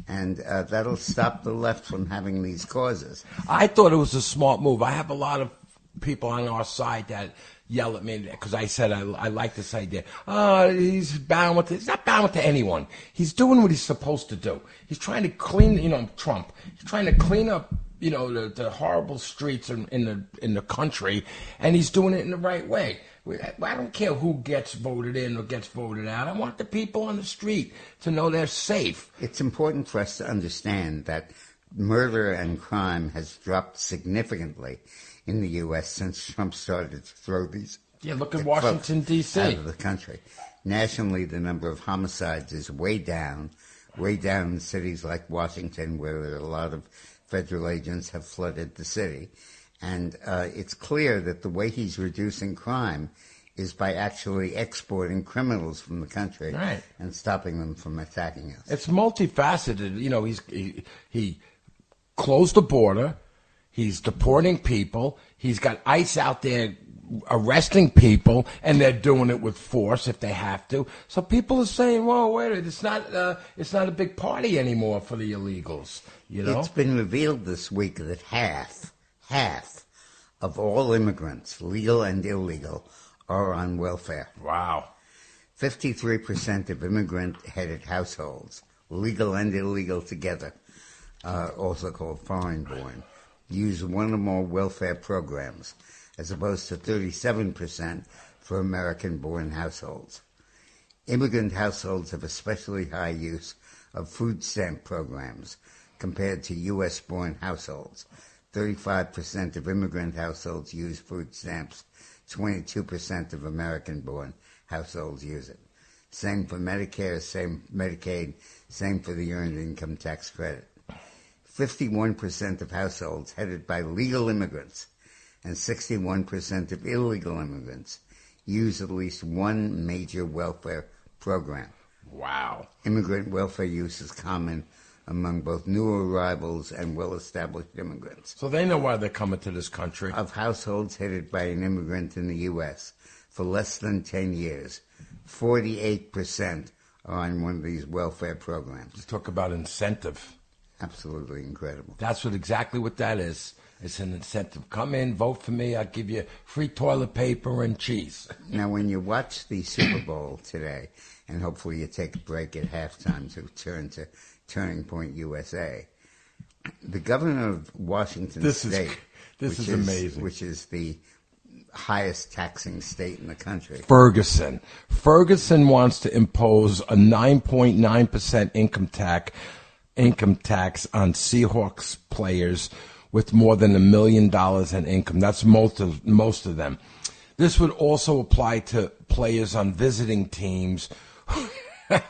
S5: And that'll stop the left from having these causes.
S6: I thought it was a smart move. I have a lot of people on our side that yell at me because I said I like this idea. He's bound with it. He's not bound with anyone. He's doing what he's supposed to do. He's trying to clean, Trump. He's trying to clean up, the horrible streets in the country, and he's doing it in the right way. I don't care who gets voted in or gets voted out. I want the people on the street to know they're safe.
S5: It's important for us to understand that murder and crime has dropped significantly in the U.S. since Trump started to throw these.
S6: Yeah, look at Washington, D.C.
S5: out of the country. Nationally, the number of homicides is way down in cities like Washington, where a lot of federal agents have flooded the city. And it's clear that the way he's reducing crime is by actually exporting criminals from the country and stopping them from attacking us.
S6: It's multifaceted. He closed the border. He's deporting people. He's got ICE out there arresting people, and they're doing it with force if they have to. So people are saying, "Whoa, wait a minute! It's not a big party anymore for the illegals."
S5: It's been revealed this week that half of all immigrants, legal and illegal, are on welfare.
S6: Wow.
S5: 53% of immigrant-headed households, legal and illegal together, also called foreign-born, use one or more welfare programs, as opposed to 37% for American-born households. Immigrant households have especially high use of food stamp programs compared to U.S.-born households. 35% of immigrant households use food stamps. 22% of American-born households use it. Same for Medicare, same Medicaid, same for the Earned Income Tax Credit. 51% of households headed by legal immigrants and 61% of illegal immigrants use at least one major welfare program.
S6: Wow.
S5: Immigrant welfare use is common among both new arrivals and well-established immigrants.
S6: So they know why they're coming to this country.
S5: Of households headed by an immigrant in the U.S. for less than 10 years, 48% are on one of these welfare programs.
S6: Let's talk about incentive.
S5: Absolutely incredible.
S6: That's exactly what that is. It's an incentive. Come in, vote for me, I'll give you free toilet paper and cheese.
S5: Now, when you watch the Super Bowl today, and hopefully you take a break at halftime to turn to Turning Point USA, the governor of Washington State,
S6: this is amazing,
S5: which is the highest taxing state in the country.
S6: Ferguson wants to impose a 9.9% income tax on Seahawks players with more than $1 million in income. That's most of them. This would also apply to players on visiting teams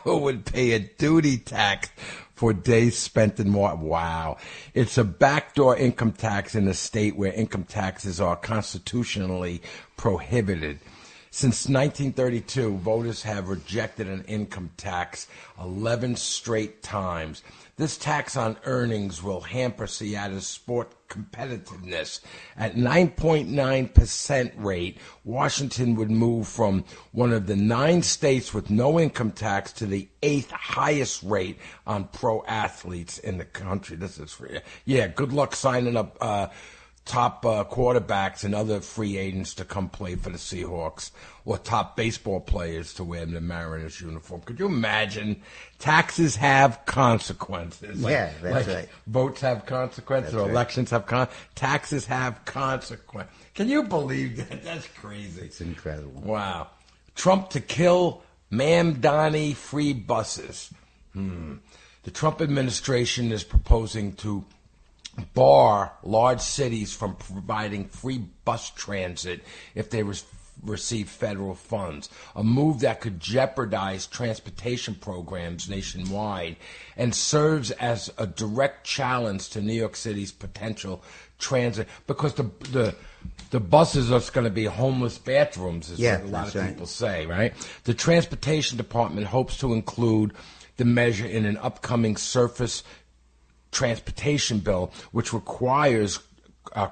S6: who would pay a duty tax for days spent in more. Wow. It's a backdoor income tax in a state where income taxes are constitutionally prohibited. Since 1932, voters have rejected an income tax 11 straight times. This tax on earnings will hamper Seattle's sport competitiveness. At 9.9% rate, Washington would move from one of the 9 states with no income tax to the 8th highest rate on pro athletes in the country. This is free. Yeah, good luck signing up top quarterbacks and other free agents to come play for the Seahawks, or top baseball players to wear the Mariners uniform. Could you imagine? Taxes have consequences.
S5: Yeah, that's right.
S6: Votes have consequences, or elections have taxes have consequences. Can you believe that? That's crazy.
S5: It's incredible.
S6: Wow. Trump to kill Mamdani free buses. The Trump administration is proposing to bar large cities from providing free bus transit if they receive federal funds, a move that could jeopardize transportation programs nationwide and serves as a direct challenge to New York City's potential transit, because the buses are going to be homeless bathrooms, as what a lot of people say, right? The Transportation Department hopes to include the measure in an upcoming surface transportation bill, which requires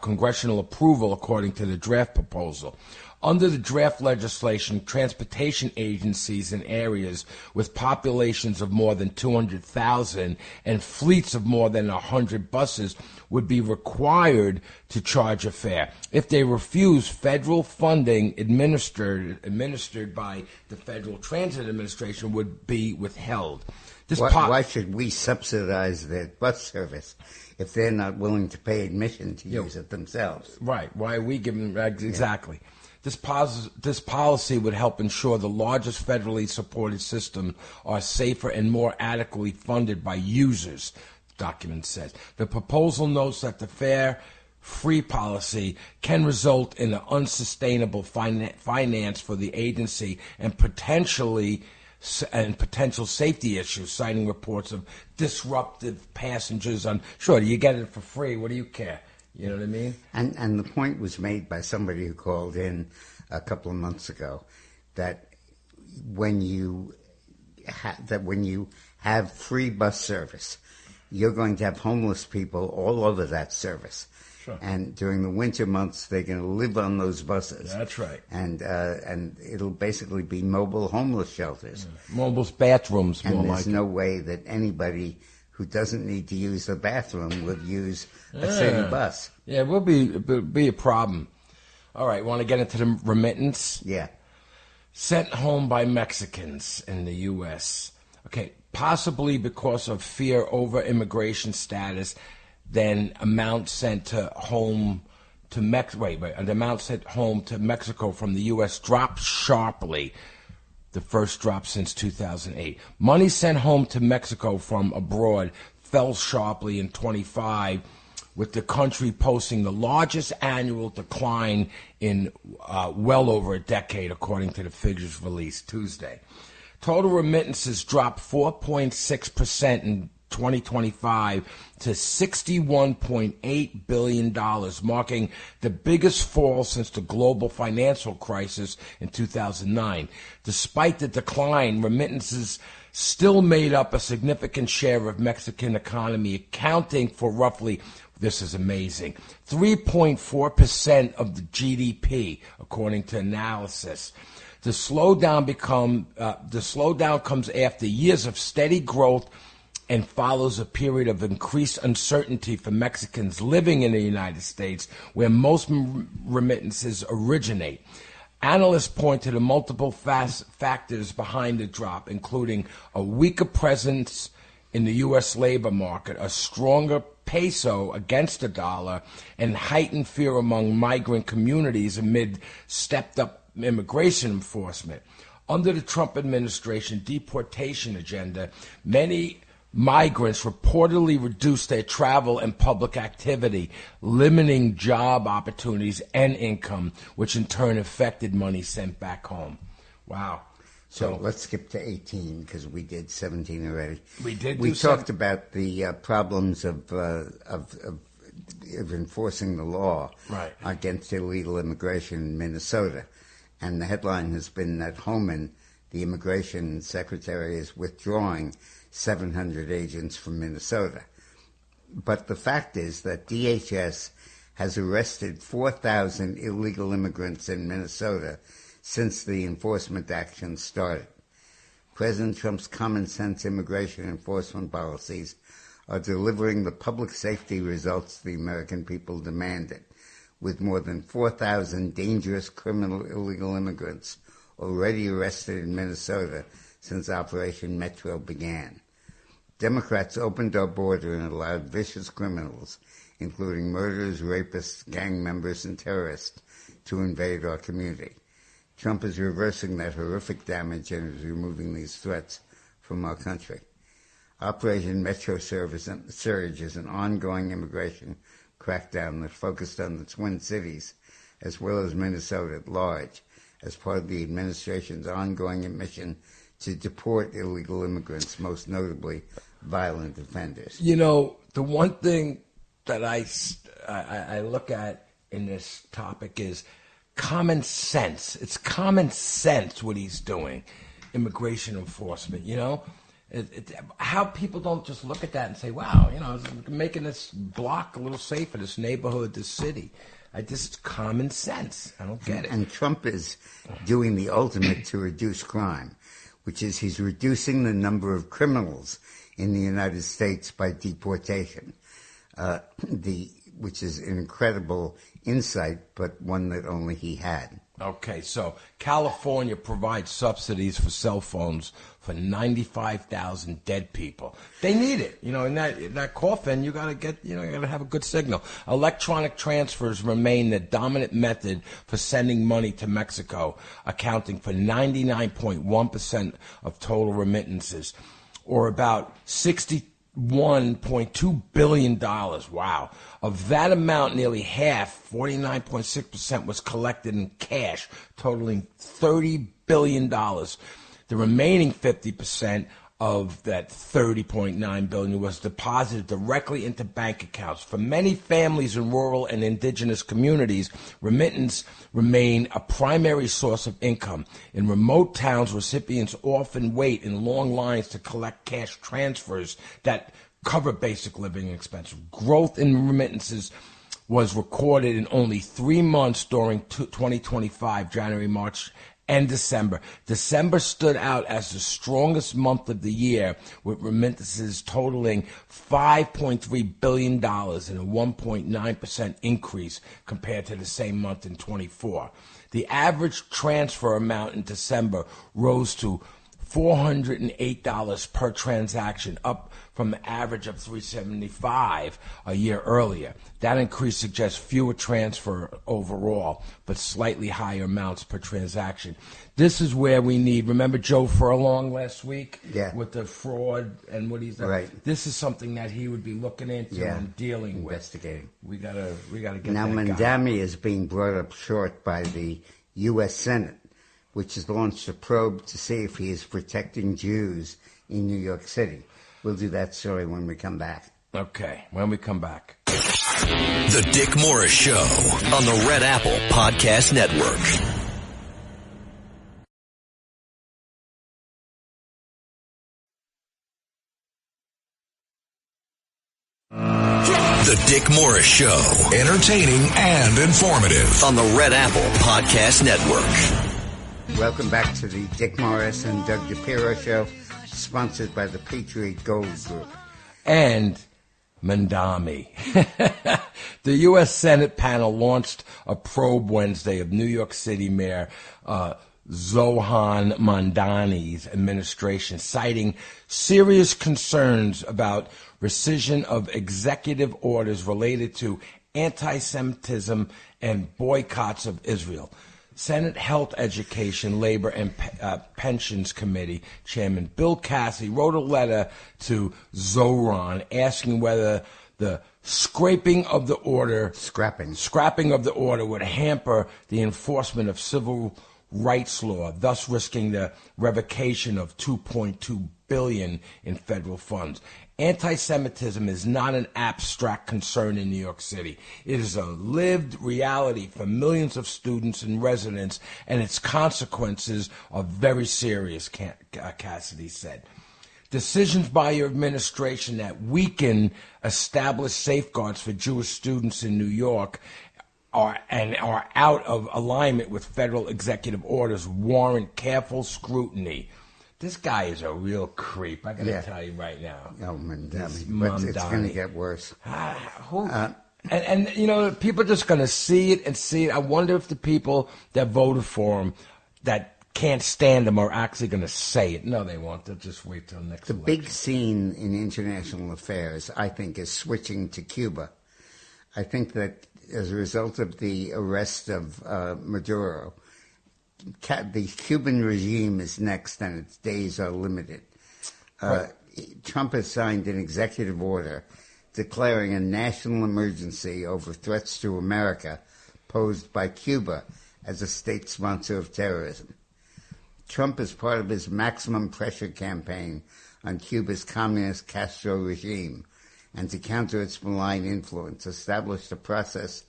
S6: congressional approval according to the draft proposal. Under the draft legislation, transportation agencies in areas with populations of more than 200,000 and fleets of more than 100 buses would be required to charge a fare. If they refuse, federal funding administered by the Federal Transit Administration would be withheld.
S5: Why should we subsidize their bus service if they're not willing to pay admission to use it themselves?
S6: Right. Why are we giving exactly? Yeah. This policy would help ensure the largest federally supported systems are safer and more adequately funded by users, the document says. The proposal notes that the fare-free policy can result in an unsustainable finance for the agency and potential safety issues, citing reports of disruptive passengers on, sure, you get it for free, what do you care? You know what I mean?
S5: And the point was made by somebody who called in a couple of months ago that when you have free bus service, you're going to have homeless people all over that service. Sure. And during the winter months, they're going to live on those buses.
S6: That's right.
S5: And it'll basically be mobile homeless shelters.
S6: Yeah. Mobile bathrooms.
S5: And there's no way that anybody who doesn't need to use the bathroom would use a city bus.
S6: Yeah, it will be a problem. All right, want to get into the remittance?
S5: Yeah.
S6: Sent home by Mexicans in the U.S. Okay, possibly because of fear over immigration status, then amount sent home to Mexico from the U.S. dropped sharply. The first drop since 2008. Money sent home to Mexico from abroad fell sharply in 25, with the country posting the largest annual decline in well over a decade, according to the figures released Tuesday. Total remittances dropped 4.6% in 2025 to $61.8 billion, marking the biggest fall since the global financial crisis in 2009. Despite the decline, remittances still made up a significant share of Mexican economy, accounting for roughly, this is amazing, 3.4% of the GDP, according to analysis. The slowdown comes after years of steady growth and follows a period of increased uncertainty for Mexicans living in the United States, where most remittances originate. Analysts point to the multiple factors behind the drop, including a weaker presence in the U.S. labor market, a stronger peso against the dollar, and heightened fear among migrant communities amid stepped-up immigration enforcement. Under the Trump administration deportation agenda, many migrants reportedly reduced their travel and public activity, limiting job opportunities and income, which in turn affected money sent back home. Wow.
S5: So let's skip to 18 because we did 17 already.
S6: We
S5: talked about the problems of enforcing the law against illegal immigration in Minnesota. And the headline has been that Homan, the immigration secretary, is withdrawing 700 agents from Minnesota. But the fact is that DHS has arrested 4,000 illegal immigrants in Minnesota since the enforcement action started. President Trump's common sense immigration enforcement policies are delivering the public safety results the American people demanded, with more than 4,000 dangerous criminal illegal immigrants already arrested in Minnesota since Operation Metro began. Democrats opened our border and allowed vicious criminals, including murderers, rapists, gang members, and terrorists, to invade our community. Trump is reversing that horrific damage and is removing these threats from our country. Operation Metro Surge is an ongoing immigration crackdown that focused on the Twin Cities, as well as Minnesota at large, as part of the administration's ongoing mission to deport illegal immigrants, most notably violent offenders.
S6: You know, the one thing that I look at in this topic is common sense. It's common sense what he's doing, immigration enforcement, you know? How people don't just look at that and say, wow, you know, it's making this block a little safer, this neighborhood, this city. It's common sense. I don't get it.
S5: And Trump is doing the ultimate to reduce crime, which is he's reducing the number of criminals in the United States by deportation, which is an incredible insight, but one that only he had.
S6: Okay, so California provides subsidies for cell phones for 95,000 dead people. They need it. You know, in that coffin, you gotta have a good signal. Electronic transfers remain the dominant method for sending money to Mexico, accounting for 99.1% of total remittances, or about $61.2 billion. Wow. Of that amount, nearly half, 49.6%, was collected in cash, totaling $30 billion. The remaining 50% of that $30.9 billion was deposited directly into bank accounts. For many families in rural and indigenous communities, remittance remain a primary source of income. In remote towns, recipients often wait in long lines to collect cash transfers that cover basic living expenses. Growth in remittances was recorded in only 3 months during 2025, January, March, and December. December stood out as the strongest month of the year, with remittances totaling $5.3 billion and a 1.9% increase compared to the same month in 24. The average transfer amount in December rose to $408 per transaction, up from the average of $375 a year earlier. That increase suggests fewer transfer overall, but slightly higher amounts per transaction. This is where we need, remember Joe Furlong last week?
S5: Yeah.
S6: With the fraud and what he's done?
S5: Right.
S6: This is something that he would be looking into and dealing
S5: investigating.
S6: with. We gotta get
S5: now,
S6: that
S5: Mandami is being brought up short by the U.S. Senate, which has launched a probe to see if he is protecting Jews in New York City. We'll do that story when we come back.
S6: Okay, when we come back.
S4: The Dick Morris Show on the Red Apple Podcast Network. The Dick Morris Show, entertaining and informative on the Red Apple Podcast Network.
S5: Welcome back to the Dick Morris and Doug DePiro Show, sponsored by the Patriot Gold Group.
S6: And Mandami. The U.S. Senate panel launched a probe Wednesday of New York City Mayor Zohran Mamdani's administration, citing serious concerns about rescission of executive orders related to anti-Semitism and boycotts of Israel. Senate Health, Education, Labor, and Pensions Committee Chairman Bill Cassidy wrote a letter to Zohran asking whether the scrapping of the order would hamper the enforcement of civil rights law, thus risking the revocation of $2.2 billion in federal funds. Anti-Semitism is not an abstract concern in New York City. It is a lived reality for millions of students and residents, and its consequences are very serious, Cassidy said. Decisions by your administration that weaken established safeguards for Jewish students in New York are out of alignment with federal executive orders warrant careful scrutiny. This guy is a real creep, I gotta tell you right now.
S5: Oh, Mamdani. But it's going to get worse.
S6: And you know, people are just going to see it. I wonder if the people that voted for him, that can't stand him, are actually going to say it. No, they won't. They'll just wait till next election.
S5: The big scene in international affairs, I think, is switching to Cuba. I think that as a result of the arrest of Maduro, the Cuban regime is next, and its days are limited.
S6: Right.
S5: Trump has signed an executive order declaring a national emergency over threats to America posed by Cuba as a state sponsor of terrorism. Trump, as part of his maximum pressure campaign on Cuba's communist Castro regime and to counter its malign influence, established a process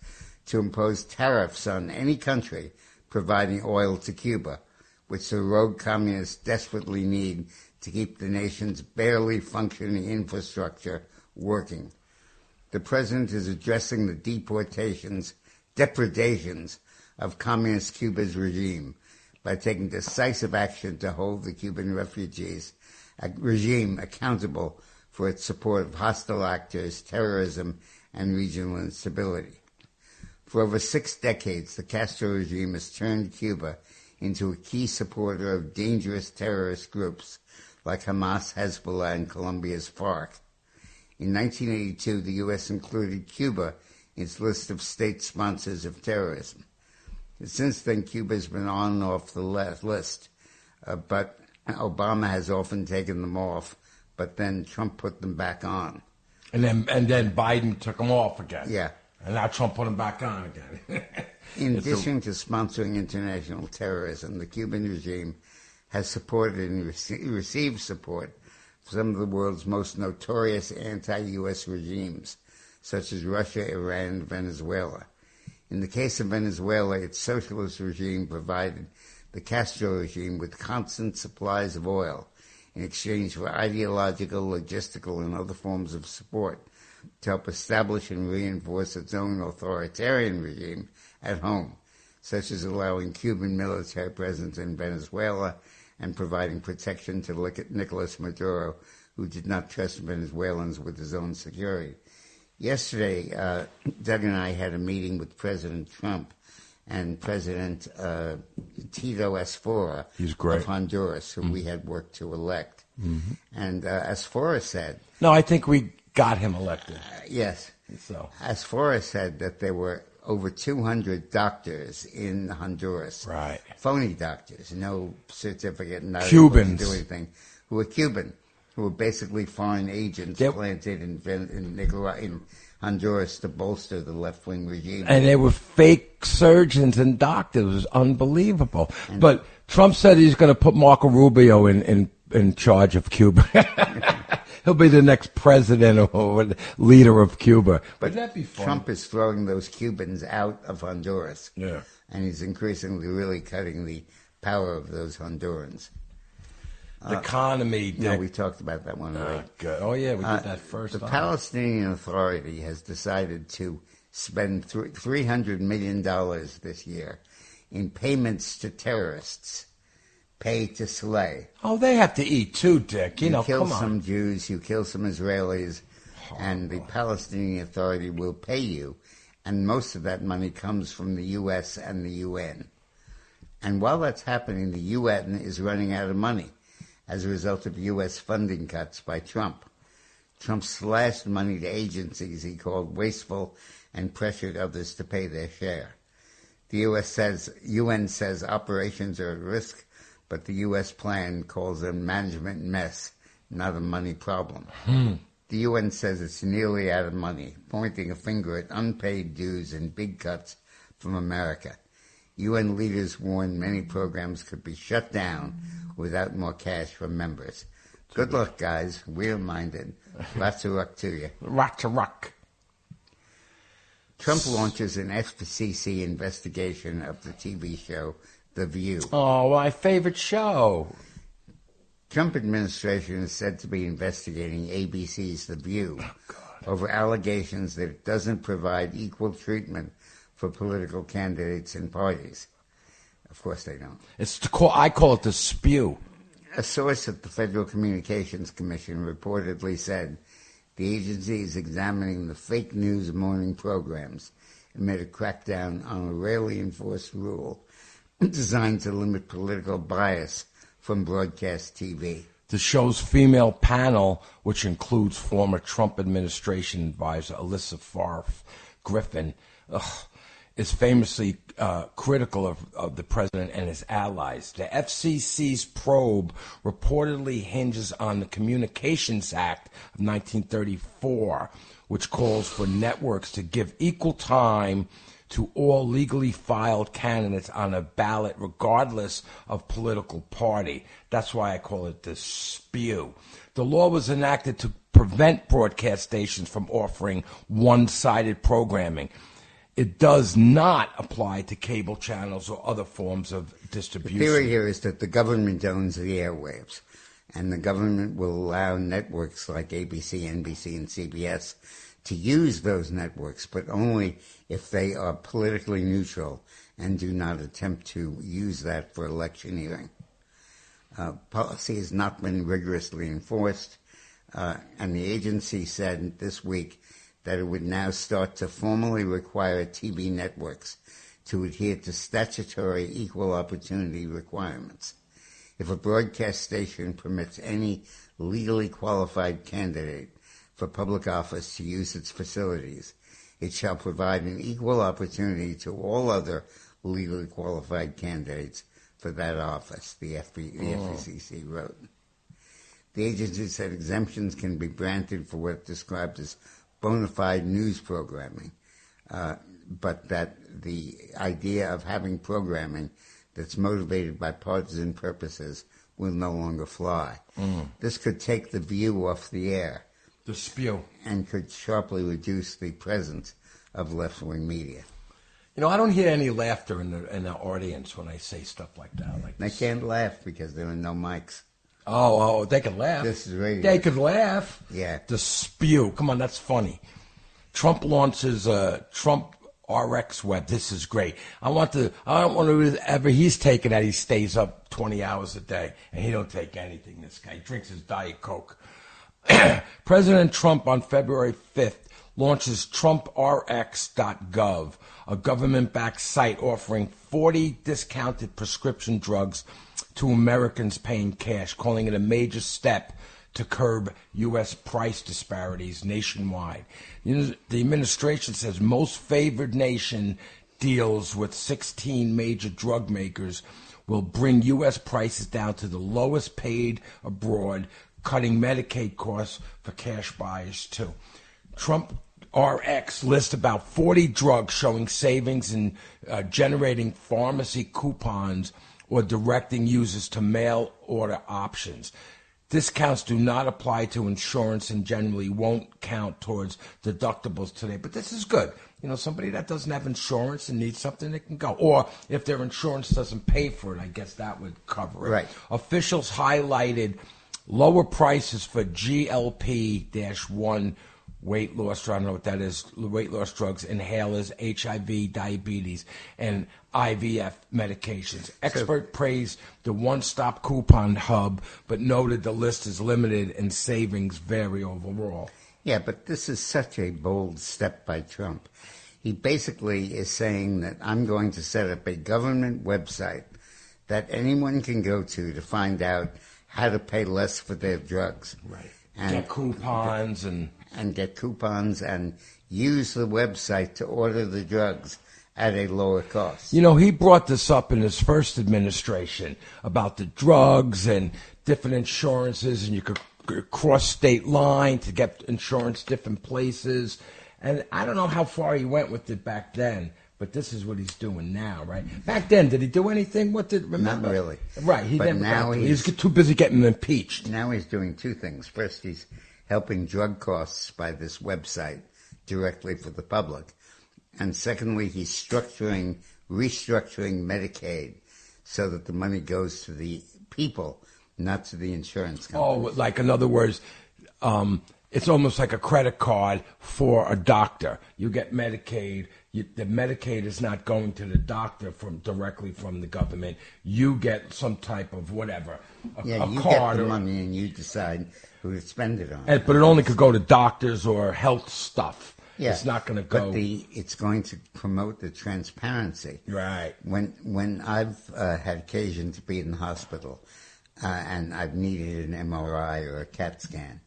S5: to impose tariffs on any country providing oil to Cuba, which the rogue communists desperately need to keep the nation's barely functioning infrastructure working. The president is addressing the depredations of communist Cuba's regime by taking decisive action to hold the Cuban regime accountable for its support of hostile actors, terrorism, and regional instability. For over 6 decades, the Castro regime has turned Cuba into a key supporter of dangerous terrorist groups like Hamas, Hezbollah, and Colombia's FARC. In 1982, the U.S. included Cuba in its list of state sponsors of terrorism. Since then, Cuba has been on and off the list, but Obama has often taken them off, but then Trump put them back on.
S6: And then Biden took them off again.
S5: Yeah.
S6: And now Trump put them back on again.
S5: In addition to sponsoring international terrorism, the Cuban regime has supported and received support from some of the world's most notorious anti-U.S. regimes, such as Russia, Iran, and Venezuela. In the case of Venezuela, its socialist regime provided the Castro regime with constant supplies of oil in exchange for ideological, logistical, and other forms of support to help establish and reinforce its own authoritarian regime at home, such as allowing Cuban military presence in Venezuela and providing protection to Nicolas Maduro, who did not trust Venezuelans with his own security. Yesterday, Doug and I had a meeting with President Trump and President Tito Asfora of Honduras, who we had worked to elect. Mm-hmm. And Asfora said...
S6: No, I think we got him elected.
S5: Yes.
S6: So
S5: Asfora said that there were over 200 doctors in Honduras.
S6: Right.
S5: Phony doctors, no certificate, not
S6: Cubans.
S5: able to do anything, who were Cuban, who were basically foreign agents planted in Honduras to bolster the left-wing regime.
S6: And they were fake surgeons and doctors. It was unbelievable. But Trump said he's going to put Marco Rubio in charge of Cuba. He'll be the next president or leader of Cuba.
S5: But
S6: that'd be fun.
S5: Trump is throwing those Cubans out of Honduras.
S6: Yeah.
S5: And he's increasingly really cutting the power of those Hondurans.
S6: The economy.
S5: No, we talked about that one already.
S6: Good. Oh, yeah, we did that first
S5: The
S6: time.
S5: Palestinian Authority has decided to spend $300 million this year in payments to terrorists, pay to slay.
S6: Oh, they have to eat too, Dick.
S5: You
S6: come on.
S5: You kill some Jews, you kill some Israelis, and the Palestinian Authority will pay you, and most of that money comes from the U.S. and the UN. And while that's happening, the UN is running out of money as a result of U.S. funding cuts by Trump. Trump slashed money to agencies he called wasteful and pressured others to pay their share. The UN says operations are at risk, but the U.S. plan calls them management mess, not a money problem. The UN says it's nearly out of money, pointing a finger at unpaid dues and big cuts from America. UN leaders warn many programs could be shut down without more cash from members. Good luck, guys. We're minded. Lots of luck to you.
S6: Rock to rock.
S5: Trump launches an FCC investigation of the TV show The View.
S6: Oh, my favorite show.
S5: Trump administration is said to be investigating ABC's The View over allegations that it doesn't provide equal treatment for political candidates and parties. Of course they don't.
S6: I call it the spew.
S5: A source at the Federal Communications Commission reportedly said the agency is examining the fake news morning programs amid a crackdown on a rarely enforced rule designed to limit political bias from broadcast TV.
S6: The show's female panel, which includes former Trump administration advisor Alyssa Griffin, is famously critical of the president and his allies. The FCC's probe reportedly hinges on the Communications Act of 1934, which calls for networks to give equal time to all legally filed candidates on a ballot regardless of political party. That's why I call it the spew. The law was enacted to prevent broadcast stations from offering one-sided programming. It does not apply to cable channels or other forms of distribution.
S5: The theory here is that the government owns the airwaves, and the government will allow networks like ABC, NBC, and CBS to use those networks, but only if they are politically neutral and do not attempt to use that for electioneering. Policy has not been rigorously enforced, and the agency said this week that it would now start to formally require TV networks to adhere to statutory equal opportunity requirements. If a broadcast station permits any legally qualified candidate for public office to use its facilities, it shall provide an equal opportunity to all other legally qualified candidates for that office, the FCC wrote. The agency said exemptions can be granted for what it described as bona fide news programming, but that the idea of having programming that's motivated by partisan purposes will no longer fly. This could take The View off the air.
S6: The spew.
S5: And could sharply reduce the presence of left-wing media.
S6: You know, I don't hear any laughter in the audience when I say stuff like that.
S5: They can't laugh because there are no mics.
S6: Oh, they can laugh.
S5: This is radio.
S6: They could laugh.
S5: Yeah.
S6: The spew. Come on, that's funny. Trump launches Trump RX web. This is great. I don't want to ever he's taking that. He stays up 20 hours a day, and he don't take anything. This guy drinks his Diet Coke. President Trump on February 5th launches TrumpRx.gov, a government-backed site offering 40 discounted prescription drugs to Americans paying cash, calling it a major step to curb U.S. price disparities nationwide. The administration says most favored nation deals with 16 major drug makers will bring U.S. prices down to the lowest paid abroad, cutting Medicaid costs for cash buyers, too. Trump RX lists about 40 drugs showing savings in generating pharmacy coupons or directing users to mail order options. Discounts do not apply to insurance and generally won't count towards deductibles today. But this is good. You know, somebody that doesn't have insurance and needs something, they can go. Or if their insurance doesn't pay for it, I guess that would cover it.
S5: Right.
S6: Officials highlighted lower prices for GLP-1 weight loss, I don't know what that is, weight loss drugs, inhalers, HIV, diabetes, and IVF medications. Expert praised the one-stop coupon hub, but noted the list is limited and savings vary overall.
S5: Yeah, but this is such a bold step by Trump. He basically is saying that I'm going to set up a government website that anyone can go to find out how to pay less for their drugs.
S6: Right. And get coupons and
S5: get coupons and use the website to order the drugs at a lower cost.
S6: You know, he brought this up in his first administration about the drugs and different insurances, and you could cross state line to get insurance different places. And I don't know how far he went with it back then, but this is what he's doing now, right? Back then, did he do anything? Remember?
S5: Not really.
S6: Right, he
S5: but
S6: never
S5: now
S6: he's too busy getting impeached.
S5: Now he's doing two things. First, he's helping drug costs by this website directly for the public. And secondly, he's restructuring Medicaid so that the money goes to the people, not to the insurance companies.
S6: Oh, like in other words, it's almost like a credit card for a doctor. You get Medicaid. The Medicaid is not going to the doctor directly from the government. You get some type of whatever,
S5: you
S6: card.
S5: Get the money and you decide who to spend it on.
S6: But it only could go to doctors or health stuff.
S5: Yeah,
S6: it's not going to go.
S5: But it's going to promote the transparency.
S6: Right.
S5: When I've had occasion to be in the hospital and I've needed an MRI or a CAT scan,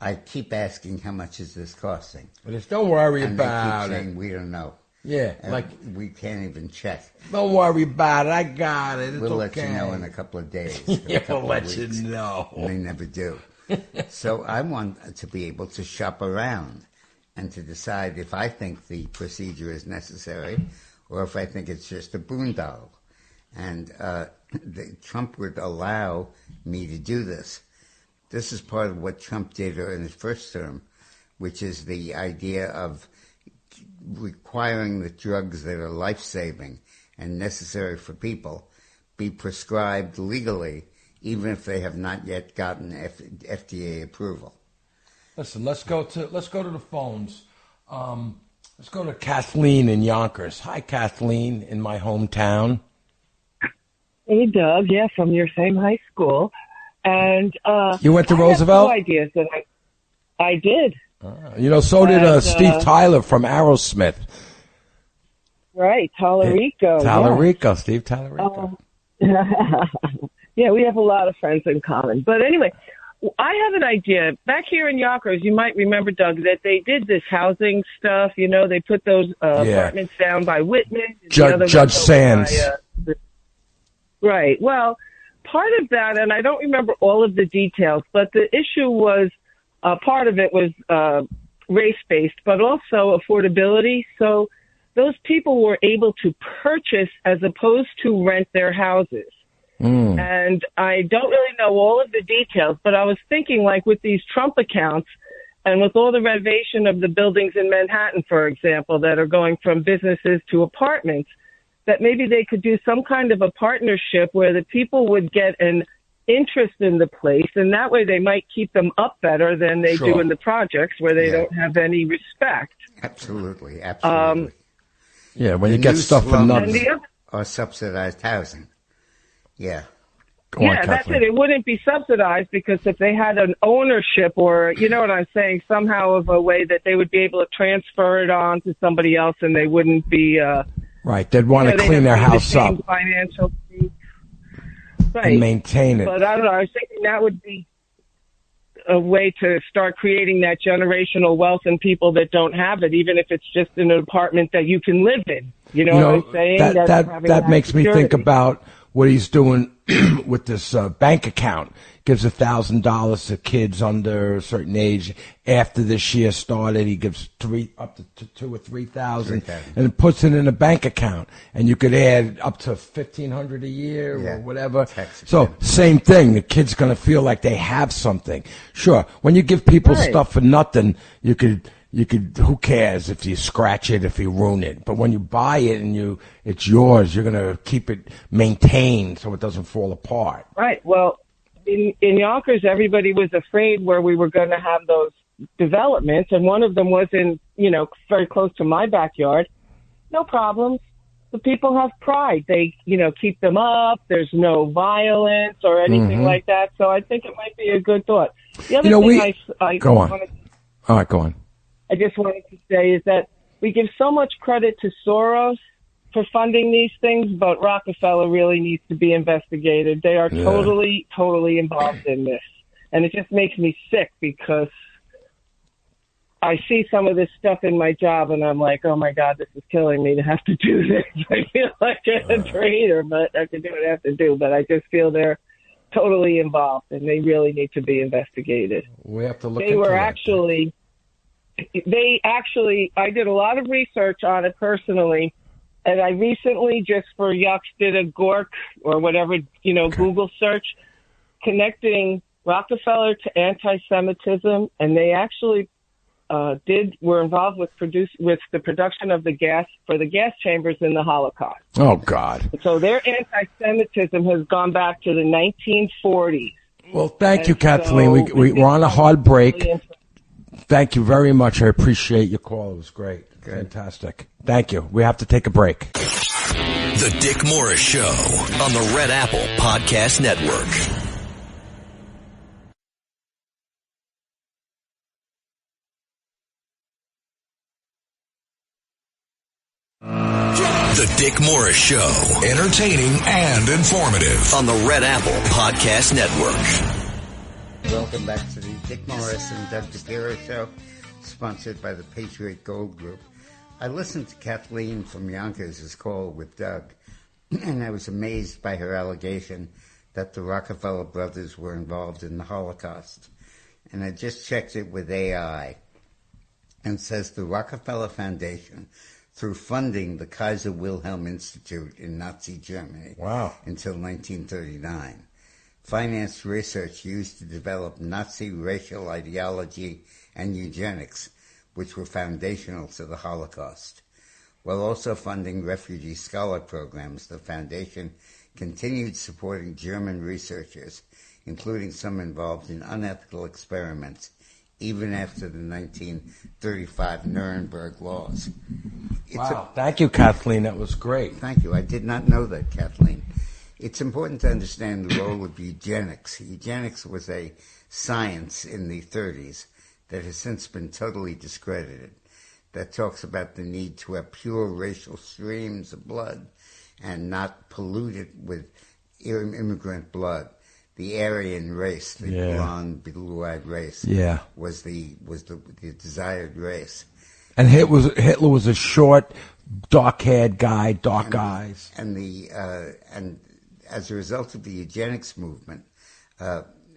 S5: I keep asking, how much is this costing?
S6: But don't worry
S5: and
S6: about
S5: they keep
S6: it.
S5: saying, we don't know.
S6: Yeah,
S5: we can't even check.
S6: Don't worry about it. I got it. It's
S5: we'll
S6: okay.
S5: let you know in a couple of days.
S6: Yeah, we'll let you know.
S5: And they never do. So I want to be able to shop around and to decide if I think the procedure is necessary or if I think it's just a boondoggle. And Trump would allow me to do this. This is part of what Trump did in his first term, which is the idea of requiring that drugs that are life-saving and necessary for people be prescribed legally, even if they have not yet gotten FDA approval.
S6: Listen, let's go to the phones. Let's go to Kathleen in Yonkers. Hi, Kathleen, in my hometown.
S9: Hey, Doug. Yeah, from your same high school. And
S6: you went to Roosevelt?
S9: I have 2 ideas that I did.
S6: So did Steve Tyler from Aerosmith.
S9: Right, Tallarico.
S6: Tallarico, Steve Tallarico.
S9: Yeah, we have a lot of friends in common. But anyway, I have an idea. Back here in Yonkers, you might remember, Doug, that they did this housing stuff. They put those apartments down by Whitman.
S6: Judge Sands.
S9: Right. Well, part of that, and I don't remember all of the details, but the issue was, part of it was race-based, but also affordability. So those people were able to purchase as opposed to rent their houses. And I don't really know all of the details, but I was thinking, like with these Trump accounts and with all the renovation of the buildings in Manhattan, for example, that are going from businesses to apartments, that maybe they could do some kind of a partnership where the people would get an interest in the place, and that way they might keep them up better than they do in the projects where they don't have any respect.
S5: Absolutely.
S6: When you get stuff for nothing.
S5: Or subsidized housing. Yeah.
S9: That's it. It wouldn't be subsidized because if they had an ownership or, you know what I'm saying, somehow of a way that they would be able to transfer it on to somebody else and they wouldn't be...
S6: right, they'd want to clean their house up.
S9: Financial needs. Right.
S6: And maintain it.
S9: But I don't know, I was thinking that would be a way to start creating that generational wealth in people that don't have it, even if it's just in an apartment that you can live in. You know what I'm saying?
S6: That makes me think about what he's doing with this bank account. Gives $1,000 to kids under a certain age. After this year started, he gives up to $2,000 or $3,000 and puts it in a bank account. And you could add up to $1,500 a year or whatever. So same thing. The kid's going to feel like they have something. Sure, when you give people stuff for nothing, you could, who cares if you scratch it, if you ruin it? But when you buy it and it's yours, you're going to keep it maintained so it doesn't fall apart.
S9: Right. Well, in Yonkers, everybody was afraid where we were going to have those developments, and one of them was in, very close to my backyard. No problems. The people have pride. They, keep them up. There's no violence or anything like that. So I think it might be a good thought. The other thing I
S6: go on. All right, go on.
S9: I just wanted to say is that we give so much credit to Soros for funding these things, but Rockefeller really needs to be investigated. They are totally involved in this. And it just makes me sick because I see some of this stuff in my job and I'm like, oh my God, this is killing me to have to do this. I feel like a traitor, but I can do what I have to do. But I just feel they're totally involved and they really need to be investigated.
S6: We have to look
S9: into it. I did a lot of research on it personally. And I recently, just for yucks, did a GORK or whatever, Google search connecting Rockefeller to anti-Semitism. And they actually were involved with the production of the gas chambers in the Holocaust.
S6: Oh, God.
S9: So their anti-Semitism has gone back to the 1940s.
S6: Well, thank you, Kathleen. We're on a hard break. Thank you very much. I appreciate your call. It was great. Fantastic. Thank you. We have to take a break.
S4: The Dick Morris Show on the Red Apple Podcast Network. The Dick Morris Show. Entertaining and informative on the Red Apple Podcast Network.
S5: Welcome back to the Dick Morris and Doug DePiro Show, sponsored by the Patriot Gold Group. I listened to Kathleen from Yonkers' call with Doug, and I was amazed by her allegation that the Rockefeller brothers were involved in the Holocaust. And I just checked it with AI, and says the Rockefeller Foundation, through funding the Kaiser Wilhelm Institute in Nazi Germany until 1939, financed research used to develop Nazi racial ideology and eugenics, which were foundational to the Holocaust. While also funding refugee scholar programs, the foundation continued supporting German researchers, including some involved in unethical experiments, even after the 1935 Nuremberg laws.
S6: Thank you, Kathleen. That was great.
S5: Thank you. I did not know that, Kathleen. It's important to understand the role of eugenics. Eugenics was a science in the 30s that has since been totally discredited, that talks about the need to have pure racial streams of blood and not pollute it with immigrant blood. The Aryan race, the blonde, blue-eyed race, was the desired race.
S6: And Hitler was a short, dark-haired guy, dark eyes.
S5: And as a result of the eugenics movement,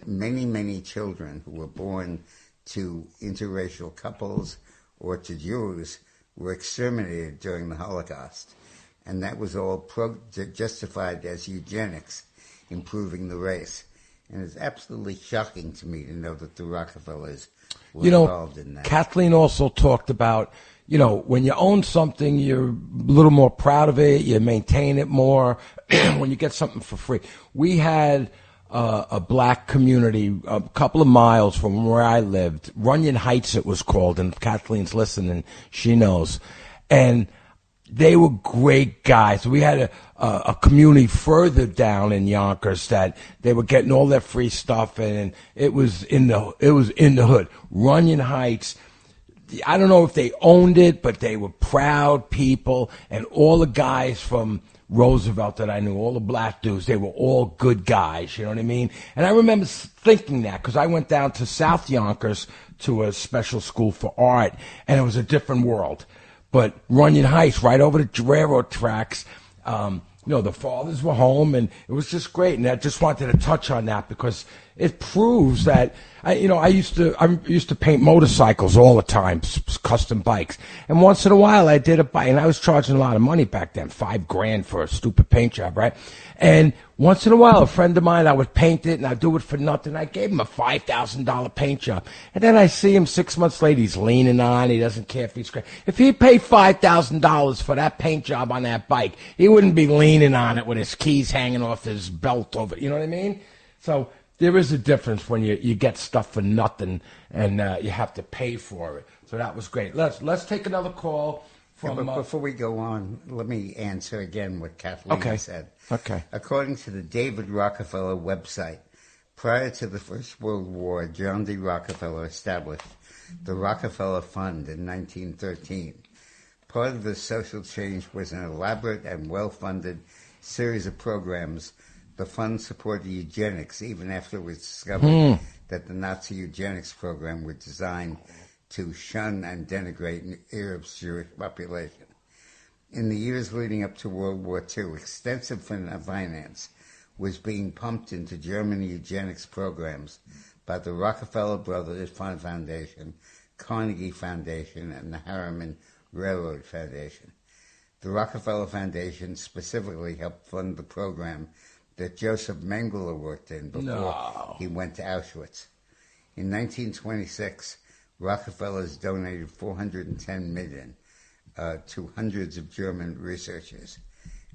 S5: many children who were born to interracial couples or to Jews were exterminated during the Holocaust. And that was all justified as eugenics, improving the race. And it's absolutely shocking to me to know that the Rockefellers were involved in that.
S6: Kathleen also talked about, when you own something, you're a little more proud of it, you maintain it more when you get something for free. We had a black community a couple of miles from where I lived, Runyon Heights it was called, and Kathleen's listening, she knows. And they were great guys. We had a community further down in Yonkers that they were getting all their free stuff, and it was in the hood. Runyon Heights, I don't know if they owned it, but they were proud people, and all the guys from Roosevelt that I knew, all the black dudes, they were all good guys, you know what I mean? And I remember thinking that because I went down to South Yonkers to a special school for art, and it was a different world. But Runyon Heights, right over the railroad tracks, the fathers were home, and it was just great. And I just wanted to touch on that because it proves that I used to paint motorcycles all the time, custom bikes. And once in a while, I did a bike, and I was charging a lot of money back then, $5,000 for a stupid paint job, right? And once in a while, a friend of mine, I would paint it, and I'd do it for nothing. I gave him a $5,000 paint job. And then I see him 6 months later, he's leaning on, he doesn't care if he's great. If he paid $5,000 for that paint job on that bike, he wouldn't be leaning on it with his keys hanging off his belt over, you know what I mean? So there is a difference when you get stuff for nothing and you have to pay for it. So that was great. Let's take another call.
S5: But before we go on, let me answer again what Kathleen said.
S6: Okay.
S5: According to the David Rockefeller website, prior to the First World War, John D. Rockefeller established the Rockefeller Fund in 1913. Part of the social change was an elaborate and well-funded series of programs. The fund supported eugenics even after it was discovered that the Nazi eugenics program was designed to shun and denigrate Europe's Jewish population. In the years leading up to World War II, extensive finance was being pumped into German eugenics programs by the Rockefeller Brothers Fund Foundation, Carnegie Foundation, and the Harriman Railroad Foundation. The Rockefeller Foundation specifically helped fund the program that Joseph Mengele worked in before he went to Auschwitz. In 1926, Rockefellers donated $410 million to hundreds of German researchers.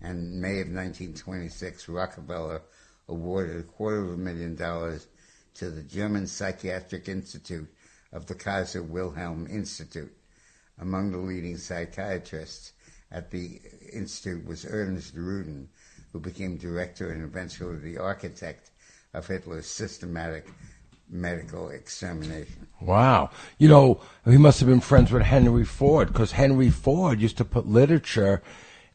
S5: And in May of 1926, Rockefeller awarded $250,000 to the German Psychiatric Institute of the Kaiser Wilhelm Institute. Among the leading psychiatrists at the institute was Ernst Rudin, who became director and eventually the architect of Hitler's systematic medical extermination.
S6: Wow. You know, he must have been friends with Henry Ford, because Henry Ford used to put literature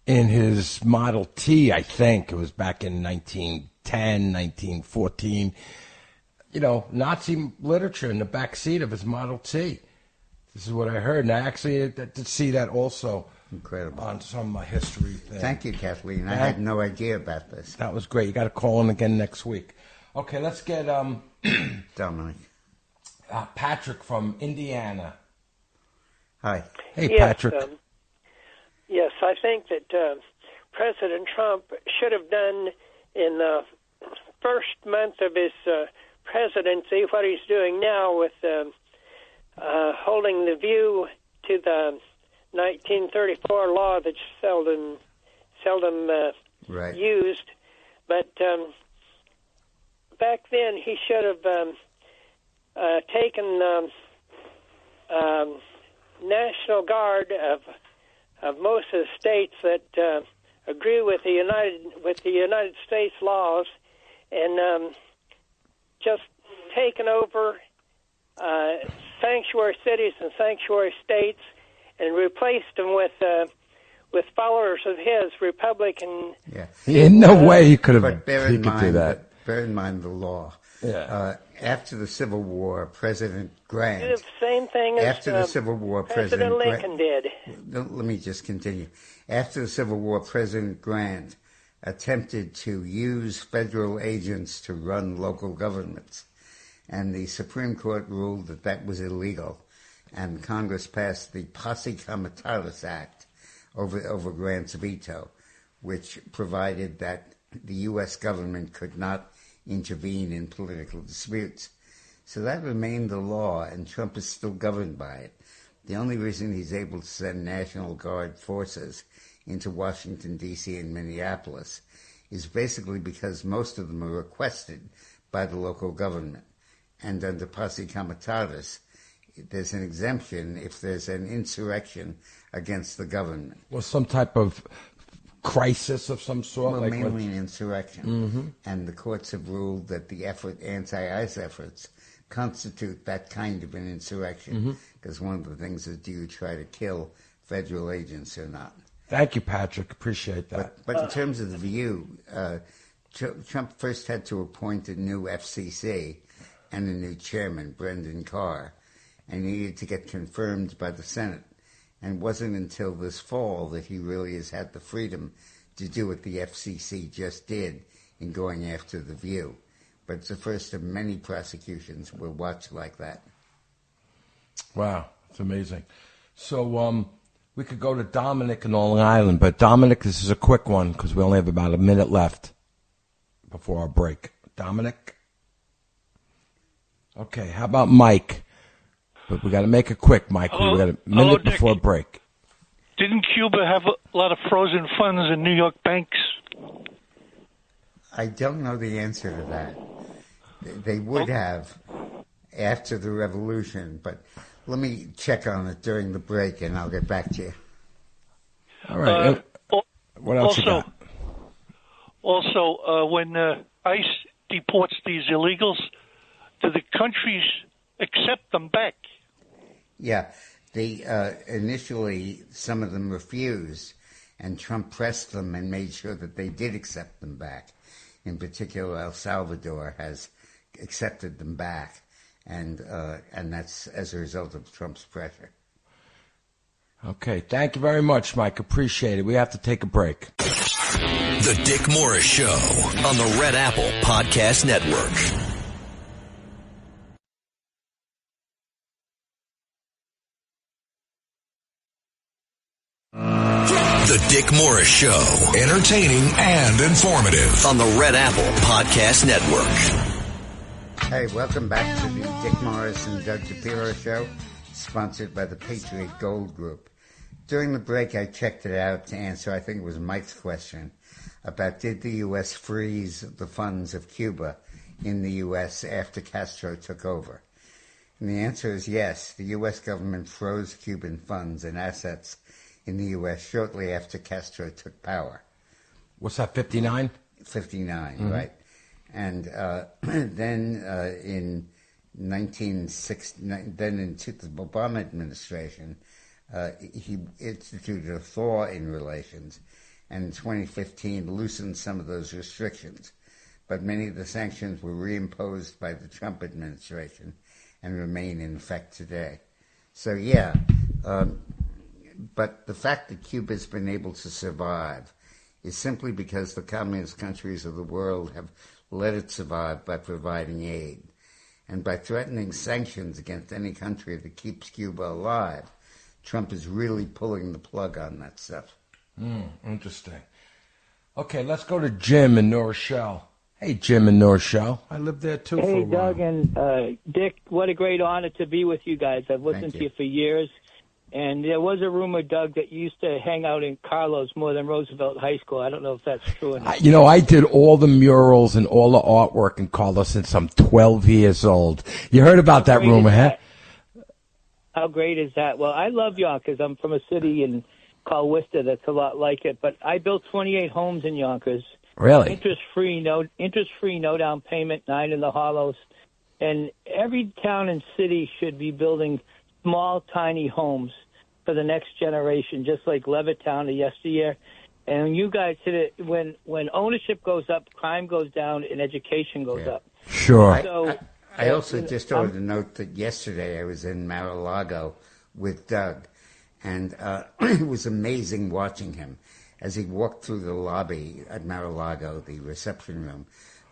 S6: in his Model T, I think. It was back in 1910, 1914. You know, Nazi literature in the back seat of his Model T. This is what I heard, and I actually did see that also.
S5: Incredible.
S6: On some history thing.
S5: Thank you, Kathleen. I had no idea about this.
S6: That was great. You got to call in again next week. Okay, let's get
S5: Dominic.
S6: Patrick from Indiana.
S5: Hi.
S6: Hey,
S10: yes,
S6: Patrick.
S10: Yes, I think that President Trump should have done in the first month of his presidency what he's doing now with holding the view to the 1934 law that's seldom used. But back then he should have taken National Guard of most of the states that agree with the United States laws, and just taken over sanctuary cities and sanctuary states, and replaced them with followers of his Republican.
S5: Yeah.
S6: In no way he could have.
S5: But bear
S6: he
S5: in
S6: could
S5: mind
S6: do that.
S5: Bear in mind the law.
S6: Yeah.
S5: After the Civil War, President Grant.
S10: Did the same thing
S5: After the
S10: as
S5: Civil War,
S10: President Lincoln did.
S5: Let me just continue. After the Civil War, President Grant attempted to use federal agents to run local governments, and the Supreme Court ruled that that was illegal, and Congress passed the Posse Comitatus Act over Grant's veto, which provided that the U.S. government could not intervene in political disputes. So that remained the law, and Trump is still governed by it. The only reason he's able to send National Guard forces into Washington, D.C. and Minneapolis is basically because most of them are requested by the local government. And under Posse Comitatus, there's an exemption if there's an insurrection against the government.
S6: Well, some type of crisis of some sort?
S5: Well,
S6: like
S5: mainly an insurrection.
S6: Mm-hmm.
S5: And the courts have ruled that the anti-ICE efforts constitute that kind of an insurrection, because one of the things is, do you try to kill federal agents or not?
S6: Thank you, Patrick. Appreciate that.
S5: But in terms of the view, Trump first had to appoint a new FCC and a new chairman, Brendan Carr, and he needed to get confirmed by the Senate. And it wasn't until this fall that he really has had the freedom to do what the FCC just did in going after The View. But it's the first of many prosecutions we'll watch like that.
S6: Wow, it's amazing. So we could go to Dominic in Long Island, but Dominic, this is a quick one because we only have about a minute left before our break. Dominic? Okay, how about Mike? But we got to make it quick, Mike. We got a minute before break.
S11: Didn't Cuba have a lot of frozen funds in New York banks?
S5: I don't know the answer to that. They would have after the revolution, but let me check on it during the break, and I'll get back to you.
S6: All right. What else you got?
S11: Also, when ICE deports these illegals, do the countries accept them back?
S5: Yeah. Initially, some of them refused, and Trump pressed them and made sure that they did accept them back. In particular, El Salvador has accepted them back, and that's as a result of Trump's pressure.
S6: Okay, thank you very much, Mike. Appreciate it. We have to take a break.
S4: The Dick Morris Show on the Red Apple Podcast Network. The Dick Morris Show, entertaining and informative on the Red Apple Podcast Network.
S5: Hey, welcome back to the Dick Morris and Doug DePiro Show, sponsored by the Patriot Gold Group. During the break, I checked it out to answer, I think it was Mike's question, about did the U.S. freeze the funds of Cuba in the U.S. after Castro took over? And the answer is yes. The U.S. government froze Cuban funds and assets in the U.S. shortly after Castro took power.
S6: What's that, 59?
S5: 59, right. And then in 1960, then in the Obama administration, he instituted a thaw in relations, and in 2015 loosened some of those restrictions. But many of the sanctions were reimposed by the Trump administration and remain in effect today. So, yeah. But the fact that Cuba's been able to survive is simply because the communist countries of the world have let it survive by providing aid. And by threatening sanctions against any country that keeps Cuba alive, Trump is really pulling the plug on that stuff.
S6: Interesting. Okay, let's go to Jim in New Rochelle. Hey, Jim in New Rochelle. I lived there, too, for a while.
S12: Hey, Doug and Dick, what a great honor to be with you guys. I've listened to you for years. And there was a rumor, Doug, that you used to hang out in Carlos more than Roosevelt High School. I don't know if that's true or not.
S6: I did all the murals and all the artwork in Carlos since I'm 12 years old. You heard about that rumor, huh?
S12: How great is that? Well, I love Yonkers. I'm from a city called Worcester that's a lot like it. But I built 28 homes in Yonkers.
S6: Really?
S12: Interest-free, no down payment, 9 in the hollows. And every town and city should be building small, tiny homes for the next generation, just like Levittown yesteryear. And you guys hit it. When ownership goes up, crime goes down, and education goes up.
S6: Sure.
S5: I also just ought to note that yesterday I was in Mar-a-Lago with Doug, and it was amazing watching him as he walked through the lobby at Mar-a-Lago, the reception room,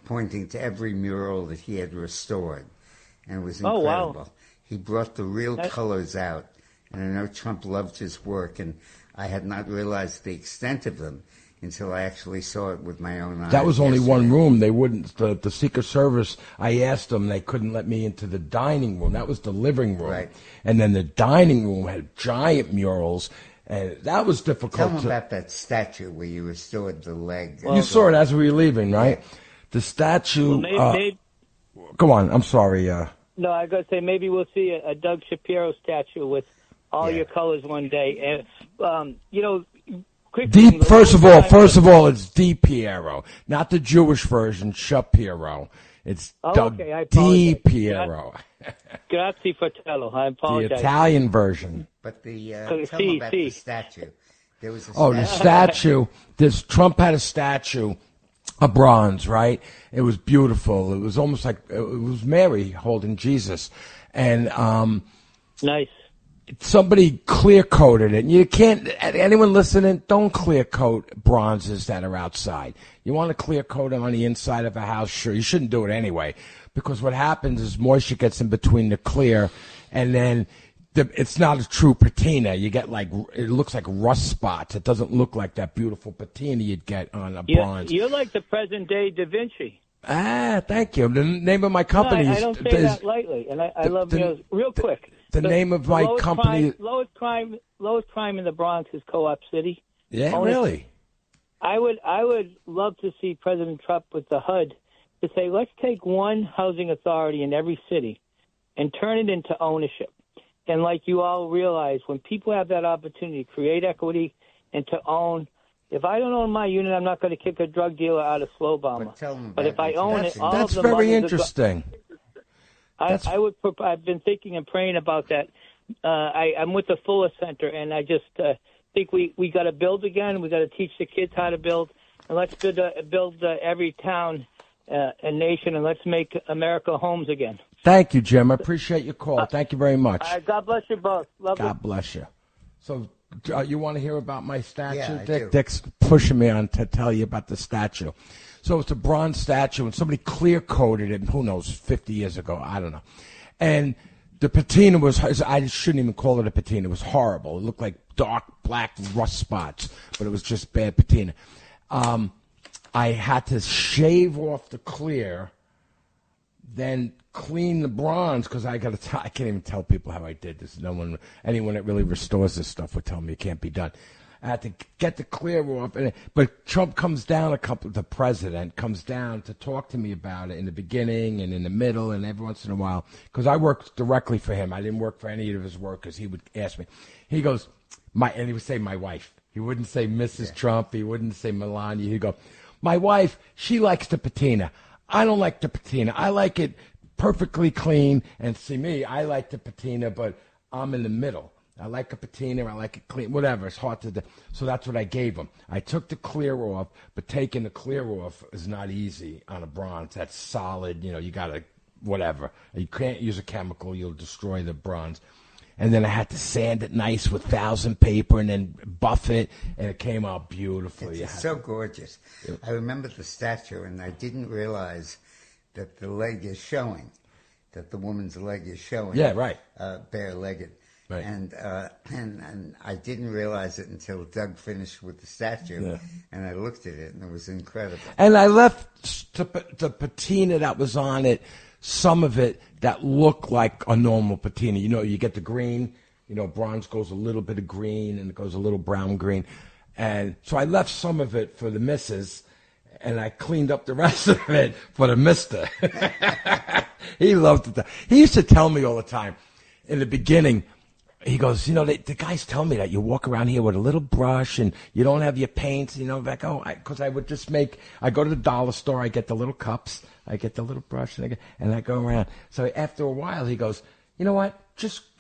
S5: pointing to every mural that he had restored. And it was incredible.
S12: Oh, wow.
S5: He brought the real colors out, and I know Trump loved his work, and I had not realized the extent of them until I actually saw it with my own eyes.
S6: That was only one room. They wouldn't, the Secret Service, I asked them, they couldn't let me into the dining room. That was the living room.
S5: Right.
S6: And then the dining room had giant murals, and that was difficult.
S5: Tell them about that statue where you restored the leg.
S6: You saw it as we were leaving, right? The statue... go on, I'm sorry.
S12: No, I got to say, maybe we'll see a Doug Shapiro statue with all your colors one day. And, quickly,
S6: First of all, it's Di Piero, not the Jewish version, Shapiro. It's Doug Di Piero.
S12: Grazie fratello. I apologize.
S6: The Italian version.
S5: But tell them about the statue. There was
S6: the statue. Trump had a statue. A bronze, right? It was beautiful. It was almost like it was Mary holding Jesus, and
S12: nice.
S6: Somebody clear coated it. And you can't. Anyone listening, don't clear coat bronzes that are outside. You want to clear coat them on the inside of a house. Sure, you shouldn't do it anyway, because what happens is moisture gets in between the clear, and then it's not a true patina. You get it looks like rust spots. It doesn't look like that beautiful patina you'd get on a bronze.
S12: You're like the present day Da Vinci.
S6: Thank you. The name of my company is...
S12: I don't say that lightly, and I love real quick.
S6: The name of my company...
S12: Lowest crime in the Bronx is Co-op City.
S6: Yeah, really?
S12: I would love to see President Trump with the HUD to say, let's take one housing authority in every city and turn it into ownership. And like you all realize, when people have that opportunity to create equity and to own, if I don't own my unit, I'm not going to kick a drug dealer out of Slow Bomber. But if I own it, all of the
S6: very interesting.
S12: I've been thinking and praying about that. I'm with the Fuller Center, and I just think we got to build again. We got to teach the kids how to build, and let's build every town and nation, and let's make America homes again.
S6: Thank you, Jim. I appreciate your call. Thank you very much.
S12: God bless you both.
S6: God bless you. So, you want to hear about my statue,
S5: yeah,
S6: Dick? Dick's pushing me on to tell you about the statue. So it's a bronze statue, and somebody clear-coated it, who knows, 50 years ago. I don't know. And the patina I shouldn't even call it a patina. It was horrible. It looked like dark black rust spots, but it was just bad patina. I had to shave off the clear, then clean the bronze, because I can't even tell people how I did this. Anyone that really restores this stuff would tell me it can't be done. I had to get the clear off, but Trump comes down the president comes down to talk to me about it in the beginning and in the middle and every once in a while, because I worked directly for him. I didn't work for any of his workers. He would ask me. He goes, and he would say my wife. He wouldn't say Mrs. Trump. He wouldn't say Melania. He'd go, my wife, she likes the patina. I don't like the patina. I like it perfectly clean. And see me, I like the patina, but I'm in the middle. I like a patina, I like it clean, whatever. It's hard to do. So that's what I gave him. I took the clear off, but taking the clear off is not easy on a bronze. That's solid. You got to, whatever. You can't use a chemical. You'll destroy the bronze. and then I had to sand it nice with 1000 paper and then buff it, and it came out beautifully.
S5: It's so gorgeous. I remember the statue, and I didn't realize that the leg is showing, that the woman's leg is showing.
S6: Yeah, right.
S5: Bare-legged.
S6: Right.
S5: And I didn't realize it until Doug finished with the statue, and I looked at it, and it was incredible.
S6: And I left the patina that was on it, some of it that looked like a normal patina. You know, you get the green, bronze goes a little bit of green, and it goes a little brown green. And so I left some of it for the missus, and I cleaned up the rest of it for the mister. He loved it. He used to tell me all the time, in the beginning, he goes, the guys tell me that you walk around here with a little brush and you don't have your paints, like, because I would just I go to the dollar store, I get the little cups, I get the little brush, and I go around. So after a while, he goes, you know what,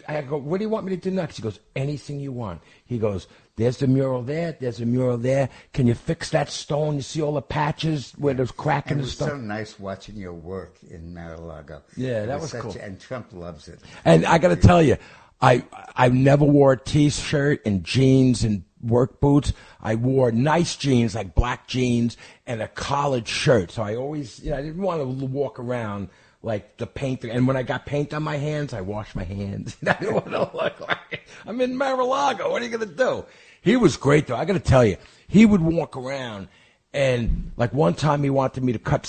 S6: I go, what do you want me to do next? He goes, anything you want. He goes, there's the mural there, there's a mural there. Can you fix that stone? You see all the patches where there's crack in the stone?
S5: It was so nice watching your work in Mar-a-Lago.
S6: Yeah, that was cool.
S5: And Trump loves it.
S6: And I got to tell you, I never wore a T-shirt and jeans and work boots. I wore nice jeans, like black jeans, and a collared shirt. So I always, I didn't want to walk around like the paint. And when I got paint on my hands, I washed my hands. I didn't want to look like I'm in Mar-a-Lago. What are you going to do? He was great, though. I got to tell you, he would walk around, and like one time he wanted me to cut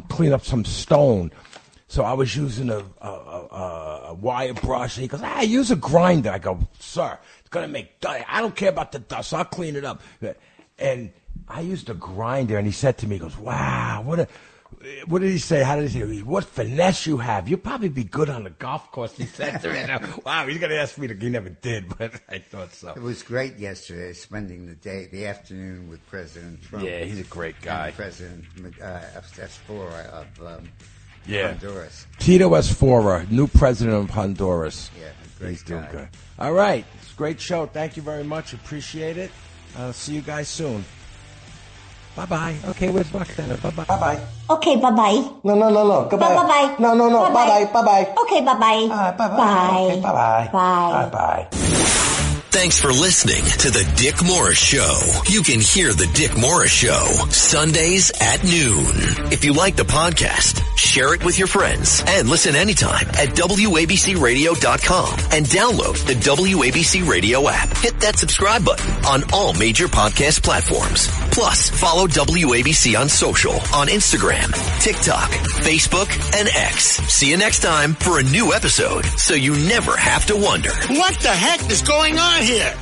S6: clean up some stone. So I was using a wire brush, and he goes, use a grinder. I go, sir, it's going to make dust. I don't care about the dust. I'll clean it up. And I used a grinder, and he said to me, he goes, wow, what did he say? How did he say? What finesse you have. You'll probably be good on the golf course, he said to me. Wow, he's going to ask me to. He never did, but I thought so.
S5: It was great yesterday, spending the afternoon with President Trump.
S6: Yeah, he's a great guy.
S5: And President Asfora of Honduras.
S6: Tito Asfora, new president of Honduras.
S5: Yeah, great guy.
S6: Good. All right. It's a great show. Thank you very much. Appreciate it. See you guys soon. Bye-bye. Okay, where's Roxanne? Bye-bye. Bye-bye.
S13: Okay, bye-bye.
S6: No. Goodbye.
S13: Bye-bye.
S6: No. Bye-bye. Bye-bye.
S13: Okay, bye-bye.
S6: Bye-bye.
S13: Bye.
S6: Okay, bye-bye.
S13: Bye.
S6: Bye-bye.
S4: Thanks for listening to The Dick Morris Show. You can hear The Dick Morris Show Sundays at noon. If you like the podcast, share it with your friends and listen anytime at WABCRadio.com and download the WABC Radio app. Hit that subscribe button on all major podcast platforms. Plus, follow WABC on social on Instagram, TikTok, Facebook, and X. See you next time for a new episode so you never have to wonder,
S14: what the heck is going on here?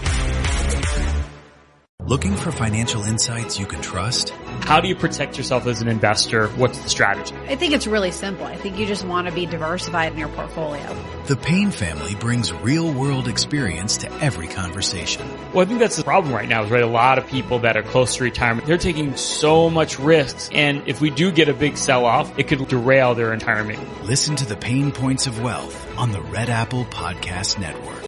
S1: Looking for financial insights you can trust?
S2: How do you protect yourself as an investor? What's the strategy?
S3: I think it's really simple. I think you just want to be diversified in your portfolio.
S1: The Payne family brings real-world experience to every conversation.
S2: Well, I think that's the problem right now is, right, a lot of people that are close to retirement, they're taking so much risks. And if we do get a big sell-off, it could derail their retirement.
S1: Listen to the Payne Points of Wealth on the Red Apple Podcast Network.